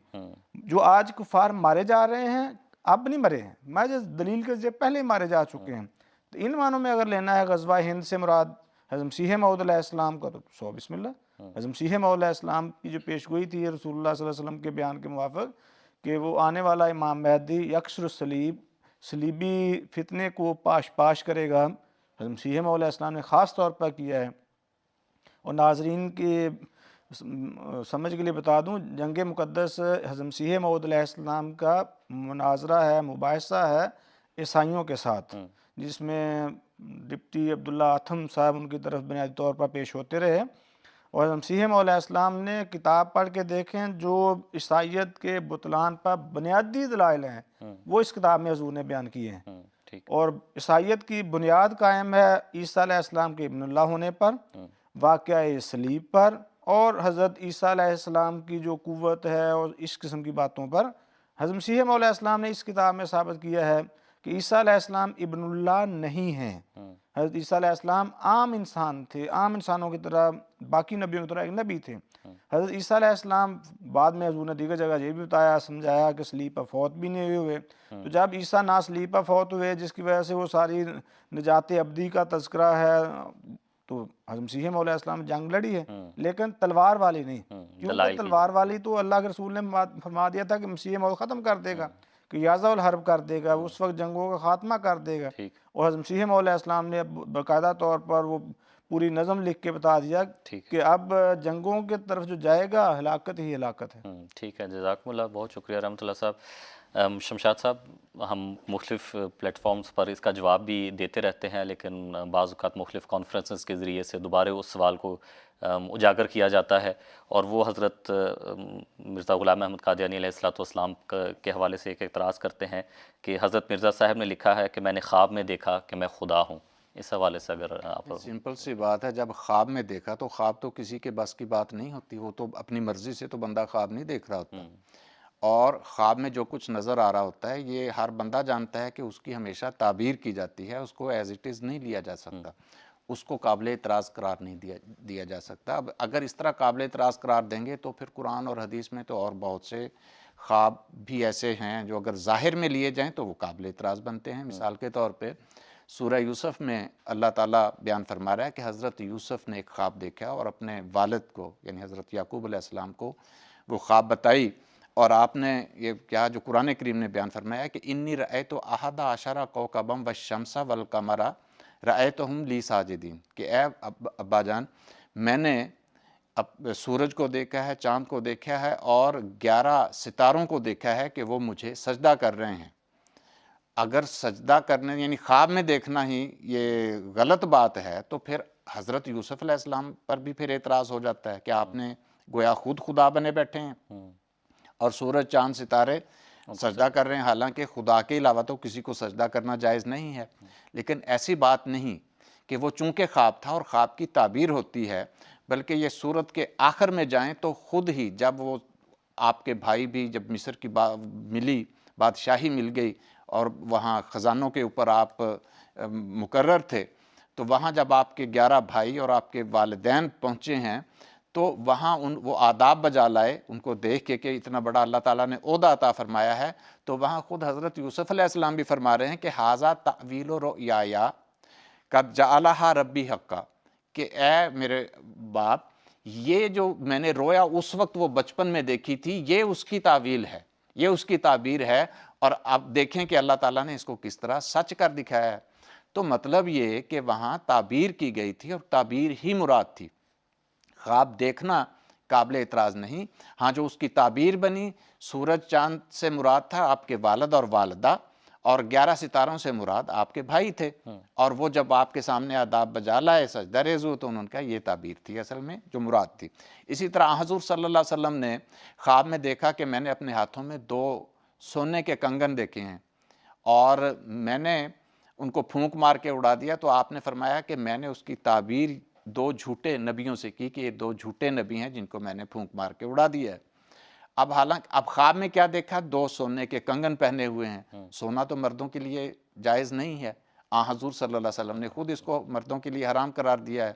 جو آج کفار مارے جا رہے ہیں اب نہیں مرے ہیں، میں دلیل کے ذریعے پہلے ہی مارے جا چکے ہیں. تو ان معنوں میں اگر لینا ہے غزوہ ہند سے مراد حضرت مسیح موعود علیہ السلام کا، تو سو بسم اللہ. حضرت مسیح موعود علیہ السلام کی جو پیش گوئی تھی رسول اللہ صلی اللہ علیہ وسلم کے بیان کے موافق کہ وہ آنے والا امام مہدی یکسر الصلیب، صلیبی فتنے کو پاش کرے گا، حضرت مسیح موعود علیہ السلام نے خاص طور پر کیا ہے. اور ناظرین کے سمجھ کے لیے بتا دوں، جنگ مقدس حضرت مسیح موعود علیہ السلام کا مناظرہ ہے، مباحثہ ہے عیسائیوں کے ساتھ، جس میں ڈپٹی عبداللہ اتھم صاحب ان کی طرف بنیادی طور پر پیش ہوتے رہے. اور حضرت مسیح موعود علیہ السلام نے کتاب پڑھ کے دیکھیں جو عیسائیت کے بطلان پر بنیادی دلائل ہیں وہ اس کتاب میں حضور نے بیان کیے ہیں. اور عیسائیت کی بنیاد قائم ہے عیسیٰ علیہ السلام کے ابن اللہ ہونے پر، واقعہ صلیب پر، اور حضرت عیسیٰ علیہ السلام کی جو قوت ہے اور اس قسم کی باتوں پر. حضرت مسیح موعود علیہ السلام نے اس کتاب میں ثابت کیا ہے کہ عیسیٰ علیہ السلام ابن اللہ نہیں ہیں. حضرت عیسیٰ علیہ السلام عام انسان تھے، عام انسانوں کی طرح، باقی نبیوں کی طرح ایک نبی تھے. حضرت عیسیٰ علیہ السلام بعد میں حضور نے دیگر جگہ یہ بھی بتایا، سمجھایا کہ صلیب پر فوت بھی نہیں ہوئے. تو جب عیسیٰ نہ صلیب پر فوت ہوئے، جس کی وجہ سے وہ ساری نجات ابدی کا تذکرہ ہے، تو حضرت مسیح موعود علیہ السلام جنگ لڑی ہے لیکن تلوار والی نہیں، کیونکہ تلوار والی تو اللہ کے رسول نے فرما دیا تھا کہ مسیح موعود ختم کر دے گا، کہ یازع الحرب کر دے گا، اس وقت جنگوں کا خاتمہ کر دے گا. اور حضرت مسیح موعود علیہ السلام نے باقاعدہ طور پر وہ پوری نظم لکھ کے بتا دیا کہ اب جنگوں کے طرف جو جائے گا ہلاکت ہی ہلاکت ہے.
ٹھیک ہے، جزاکم اللہ، بہت شکریہ رحمۃ اللہ صاحب. شمشاد صاحب، ہم مختلف پلیٹ فارمز پر اس کا جواب بھی دیتے رہتے ہیں، لیکن بعض اوقات مختلف کانفرنسز کے ذریعے سے دوبارہ اس سوال کو اجاگر کیا جاتا ہے، اور وہ حضرت مرزا غلام احمد قادیانی علیہ السلام کے حوالے سے ایک اعتراض کرتے ہیں کہ حضرت مرزا صاحب نے لکھا ہے کہ میں نے خواب میں دیکھا کہ میں خدا ہوں. اس حوالے سے اگر آپ...
سمپل سی بات ہے، جب خواب میں دیکھا تو خواب تو کسی کے بس کی بات نہیں ہوتی، وہ تو اپنی مرضی سے تو بندہ خواب نہیں دیکھ رہا ہوتا. اور خواب میں جو کچھ نظر آ رہا ہوتا ہے یہ ہر بندہ جانتا ہے کہ اس کی ہمیشہ تعبیر کی جاتی ہے، اس کو ایز اٹ از نہیں لیا جا سکتا، اس کو قابل اعتراض قرار نہیں دیا جا سکتا. اب اگر اس طرح قابل اعتراض قرار دیں گے تو پھر قرآن اور حدیث میں تو اور بہت سے خواب بھی ایسے ہیں جو اگر ظاہر میں لیے جائیں تو وہ قابل اعتراض بنتے ہیں. مثال کے طور پہ سورہ یوسف میں اللہ تعالیٰ بیان فرما رہا ہے کہ حضرت یوسف نے ایک خواب دیکھا اور اپنے والد کو یعنی حضرت یعقوب علیہ السلام کو وہ خواب بتائی، اور آپ نے یہ کیا جو قرآن کریم نے بیان فرمایا کہ انی رأیت احد عشر کوکبا والشمس والقمر رأیتہم لی ساجدین، کہ اے ابا جان میں نے سورج کو دیکھا ہے، چاند کو دیکھا ہے، اور 11 ستاروں کو دیکھا ہے کہ وہ مجھے سجدہ کر رہے ہیں. اگر سجدہ کرنے یعنی خواب میں دیکھنا ہی یہ غلط بات ہے تو پھر حضرت یوسف علیہ السلام پر بھی پھر اعتراض ہو جاتا ہے کہ آپ نے گویا خود خدا بنے بیٹھے ہیں اور سورج چاند ستارے سجدہ کر رہے ہیں، حالانکہ خدا کے علاوہ تو کسی کو سجدہ کرنا جائز نہیں ہے. لیکن ایسی بات نہیں کہ وہ چونکہ خواب تھا اور خواب کی تعبیر ہوتی ہے، بلکہ یہ سورت کے آخر میں جائیں تو خود ہی جب وہ آپ کے بھائی بھی جب مصر کی ملی بادشاہی مل گئی اور وہاں خزانوں کے اوپر آپ مقرر تھے، تو وہاں جب آپ کے 11 بھائی اور آپ کے والدین پہنچے ہیں تو وہاں وہ آداب بجا لائے ان کو دیکھ کے کہ اتنا بڑا اللہ تعالیٰ نے عہدہ عطا فرمایا ہے. تو وہاں خود حضرت یوسف علیہ السلام بھی فرما رہے ہیں کہ ھذا تأویل رؤیایا قد جعلھا ربی حقا، کہ اے میرے باپ یہ جو میں نے رویا اس وقت وہ بچپن میں دیکھی تھی یہ اس کی تعویل ہے، یہ اس کی تعبیر ہے، اور اب دیکھیں کہ اللہ تعالیٰ نے اس کو کس طرح سچ کر دکھایا ہے. تو مطلب یہ کہ وہاں تعبیر کی گئی تھی اور تعبیر ہی مراد تھی، خواب دیکھنا قابل اعتراض نہیں. ہاں جو اس کی تعبیر بنی، سورج چاند سے مراد تھا آپ کے والد اور والدہ، اور 11 ستاروں سے مراد آپ کے بھائی تھے، اور وہ جب آپ کے سامنے آداب بجا لائے سجدہ ریز ہوئے تو انہوں نے کہا یہ تعبیر تھی اصل میں جو مراد تھی. اسی طرح حضور صلی اللہ علیہ وسلم نے خواب میں دیکھا کہ میں نے اپنے ہاتھوں میں 2 سونے کے کنگن دیکھے ہیں اور میں نے ان کو پھونک مار کے اڑا دیا. تو آپ نے فرمایا کہ میں نے اس کی تعبیر 2 جھوٹے نبیوں سے کی کہ یہ 2 جھوٹے نبی ہیں جن کو میں نے پھونک مار کے اڑا دیا ہے. اب حالانکہ اب خواب میں کیا دیکھا؟ 2 سونے کے کنگن پہنے ہوئے ہیں. سونا تو مردوں کے لیے جائز نہیں ہے، حضور صلی اللہ علیہ وسلم نے خود اس کو مردوں کے لیے حرام قرار دیا ہے،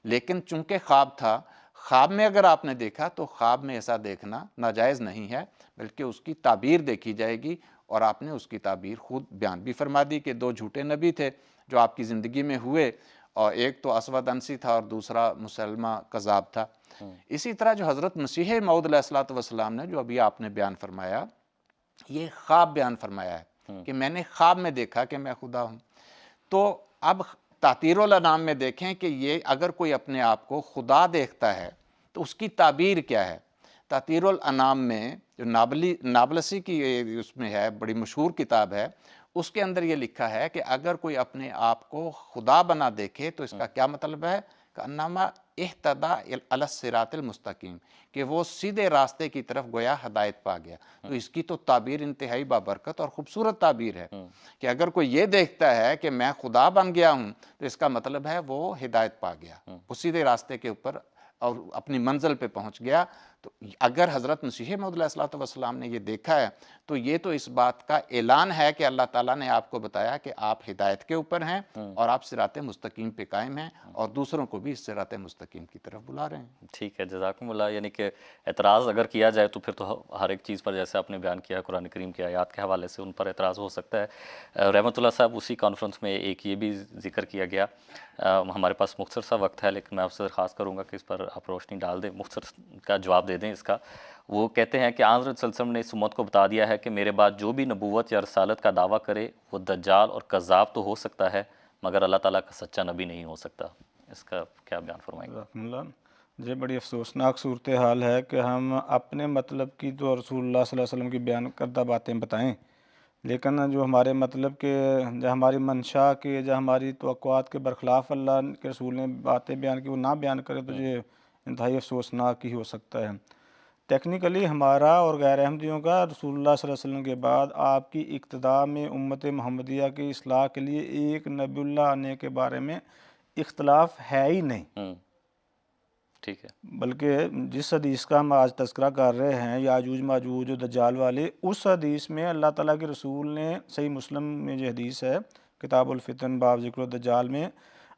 لیکن چونکہ خواب تھا، خواب میں اگر آپ نے دیکھا تو خواب میں ایسا دیکھنا ناجائز نہیں ہے، بلکہ اس کی تعبیر دیکھی جائے گی، اور آپ نے اس کی تعبیر خود بیان بھی فرما دی کہ 2 جھوٹے نبی تھے جو آپ کی زندگی میں ہوئے، اور ایک تو اسود انسی تھا اور دوسرا مسلمہ کذاب تھا۔ اسی طرح جو حضرت مسیح موعود علیہ الصلوۃ والسلام نے جو ابھی آپ نے بیان فرمایا، یہ خواب بیان فرمایا ہے کہ میں نے خواب میں دیکھا کہ میں خدا ہوں۔ تو اب تعطیر الانام میں دیکھیں کہ یہ اگر کوئی اپنے آپ کو خدا دیکھتا ہے تو اس کی تعبیر کیا ہے۔ تعطیر الانام میں جو نابلسی کی اس میں ہے، بڑی مشہور کتاب ہے، اس کے اندر یہ لکھا ہے کہ اگر کوئی اپنے آپ کو خدا بنا دیکھے تو اس کا کیا مطلب ہے کہ انما اہتدیٰ علی الصراط المستقیم، کہ وہ سیدھے راستے کی طرف گویا ہدایت پا گیا۔ تو اس کی تو تعبیر انتہائی بابرکت اور خوبصورت تعبیر ہے کہ اگر کوئی یہ دیکھتا ہے کہ میں خدا بن گیا ہوں تو اس کا مطلب ہے وہ ہدایت پا گیا، وہ سیدھے راستے کے اوپر اور اپنی منزل پہ پہنچ گیا۔ تو اگر حضرت مسیح موعود علیہ الصلوۃ والسلام نے یہ دیکھا ہے تو یہ تو اس بات کا اعلان ہے کہ اللہ تعالیٰ نے آپ کو بتایا کہ آپ ہدایت کے اوپر ہیں اور آپ صراط مستقیم پہ قائم ہیں، اور دوسروں کو بھی اس صراط مستقیم کی طرف بلا رہے ہیں۔
ٹھیک ہے، جزاکم اللہ۔ یعنی کہ اعتراض اگر کیا جائے تو پھر تو ہر ایک چیز پر، جیسے آپ نے بیان کیا قرآن کریم کی آیات کے حوالے سے، ان پر اعتراض ہو سکتا ہے۔ رحمۃ اللہ صاحب، اسی کانفرنس میں ایک یہ بھی ذکر کیا گیا، ہمارے پاس مختصر سا وقت ہے لیکن میں آپ سے درخواست کروں گا کہ اس پر آپ روشنی ڈال دیں، مختصر کا جواب دے دیں اس کا۔ وہ کہتے ہیں کہ حضرت صلی اللہ علیہ وسلم نے اس امت کو بتا دیا ہے کہ میرے بعد جو بھی نبوت یا رسالت کا دعویٰ کرے وہ دجال اور کذاب تو ہو سکتا ہے مگر اللہ تعالیٰ کا سچا نبی نہیں ہو سکتا۔ اس کا کیا بیان فرمائیں گے؟
رحمۃ اللہ، یہ بڑی افسوسناک صورتحال ہے کہ ہم اپنے مطلب کی تو رسول اللہ صلی اللہ علیہ وسلم کی بیان کردہ باتیں بتائیں، لیکن جو ہمارے مطلب کے، جو ہماری منشا کے، جو ہماری توقعات کے برخلاف اللہ کے رسول نے باتیں بیان کی وہ نہ بیان کرے تو یہ انتہائی افسوسناک ہی ہو سکتا ہے۔ ٹیکنیکلی ہمارا اور غیر احمدیوں کا رسول اللہ صلی اللہ علیہ وسلم کے بعد آپ کی اقتداء میں امت محمدیہ کی اصلاح کے لیے ایک نبی اللہ آنے کے بارے میں اختلاف ہے ہی نہیں۔
ٹھیک ہے،
بلکہ جس حدیث کا ہم آج تذکرہ کر رہے ہیں، یاجوج ماجوج و دجال والے، اس حدیث میں اللہ تعالیٰ کے رسول نے، صحیح مسلم میں جو حدیث ہے کتاب الفتن باب ذکر الدجال میں،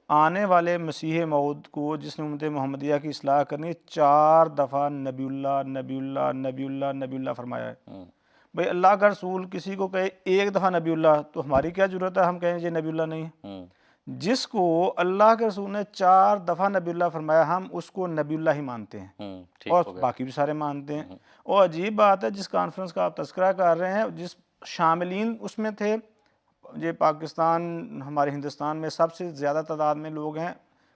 آنے والے مسیح موعود کو جس نے امت محمدیہ کی اصلاح کرنی 4 دفعہ نبی اللہ نبی اللہ نبی اللہ نبی اللہ فرمایا ہے۔ بھئی اللہ کا رسول کسی کو کہے ایک دفعہ نبی اللہ تو ہماری کیا ضرورت ہے ہم کہیں یہ نبی اللہ نہیں ہے؟ جس کو اللہ کے رسول نے 4 دفعہ نبی اللہ فرمایا ہم اس کو نبی اللہ ہی مانتے ہیں، اور باقی بھی سارے مانتے ہیں۔ اور عجیب بات ہے، جس کانفرنس کا آپ تذکرہ کر رہے ہیں، جس شاملین اس میں تھے، یہ پاکستان، ہمارے ہندوستان میں سب سے زیادہ تعداد میں لوگ ہیں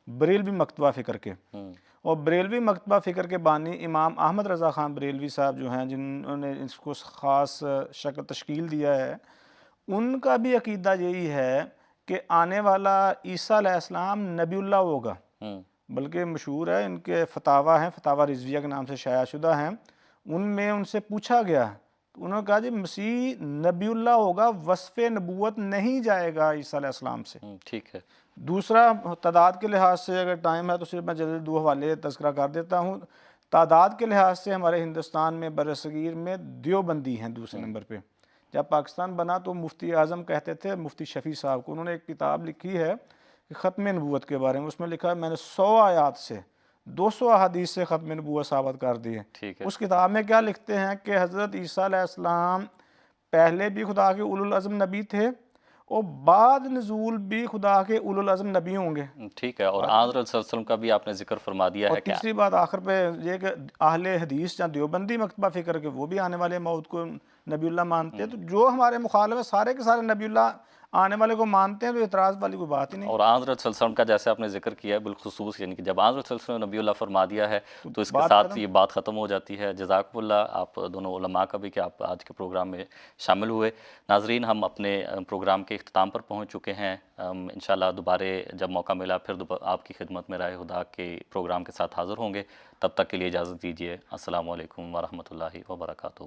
بریلوی مکتبہ فکر کے، اور بریلوی مکتبہ فکر کے بانی امام احمد رضا خان بریلوی صاحب جو ہیں، جنہوں نے اس کو خاص شکل تشکیل دیا ہے، ان کا بھی عقیدہ یہی ہے کہ آنے والا عیسیٰ علیہ السلام نبی اللہ ہوگا۔ بلکہ مشہور ہے، ان کے فتاویٰ ہیں، فتاویٰ رضویہ کے نام سے شائع شدہ ہیں، ان میں ان سے پوچھا گیا تو انہوں نے کہا جی مسیح نبی اللہ ہوگا، وصف نبوت نہیں جائے گا عیسیٰ علیہ السلام سے۔
ٹھیک ہے،
دوسرا تعداد کے لحاظ سے اگر ٹائم ہے تو صرف میں جلدی 2 حوالے تذکرہ کر دیتا ہوں۔ تعداد کے لحاظ سے ہمارے ہندوستان میں برصغیر میں دیوبندی ہیں دوسرے نمبر پہ۔ جب پاکستان بنا تو مفتی اعظم کہتے تھے مفتی شفیع صاحب کو، انہوں نے ایک کتاب لکھی ہے کہ ختم نبوت کے بارے میں، اس میں لکھا ہے میں نے 100 آیات سے 200 احادیث سے ختم نبوت ثابت کر دی ہے۔ اس کتاب میں کیا لکھتے ہیں کہ حضرت عیسیٰ علیہ السلام پہلے بھی خدا کے اولو العزم نبی تھے اور بعد نزول بھی خدا کے اولو العزم نبی ہوں گے۔
ٹھیک ہے، اور حضرت صلی اللہ علیہ وسلم کا بھی آپ نے ذکر فرما دیا ہے۔
اور تیسری بات آخر پہ یہ کہ اہل حدیث جہاں دیوبندی مکتبہ فکر کے، وہ بھی آنے والے موعود کو نبی اللہ مانتے ہیں، تو جو ہمارے مخالف ہیں سارے کے سارے نبی اللہ آنے والے کو مانتے ہیں، تو اعتراض والی کوئی بات ہی نہیں۔
اور حضرت صلی اللہ علیہ وسلم کا جیسے آپ نے ذکر کیا ہے بالخصوص، یعنی کہ جب حضرت صلی اللہ علیہ وسلم نبی اللہ فرما دیا ہے تو اس کے ساتھ یہ بات ختم ہو جاتی ہے۔ جزاکم اللہ آپ دونوں علماء کا بھی کہ آپ آج کے پروگرام میں شامل ہوئے۔ ناظرین، ہم اپنے پروگرام کے اختتام پر پہنچ چکے ہیں۔ انشاءاللہ دوبارہ جب موقع ملا پھر آپ کی خدمت میں رائے خدا کے پروگرام کے ساتھ حاضر ہوں گے۔ تب تک کے لیے اجازت دیجیے۔ السلام علیکم ورحمۃ اللہ وبرکاتہ۔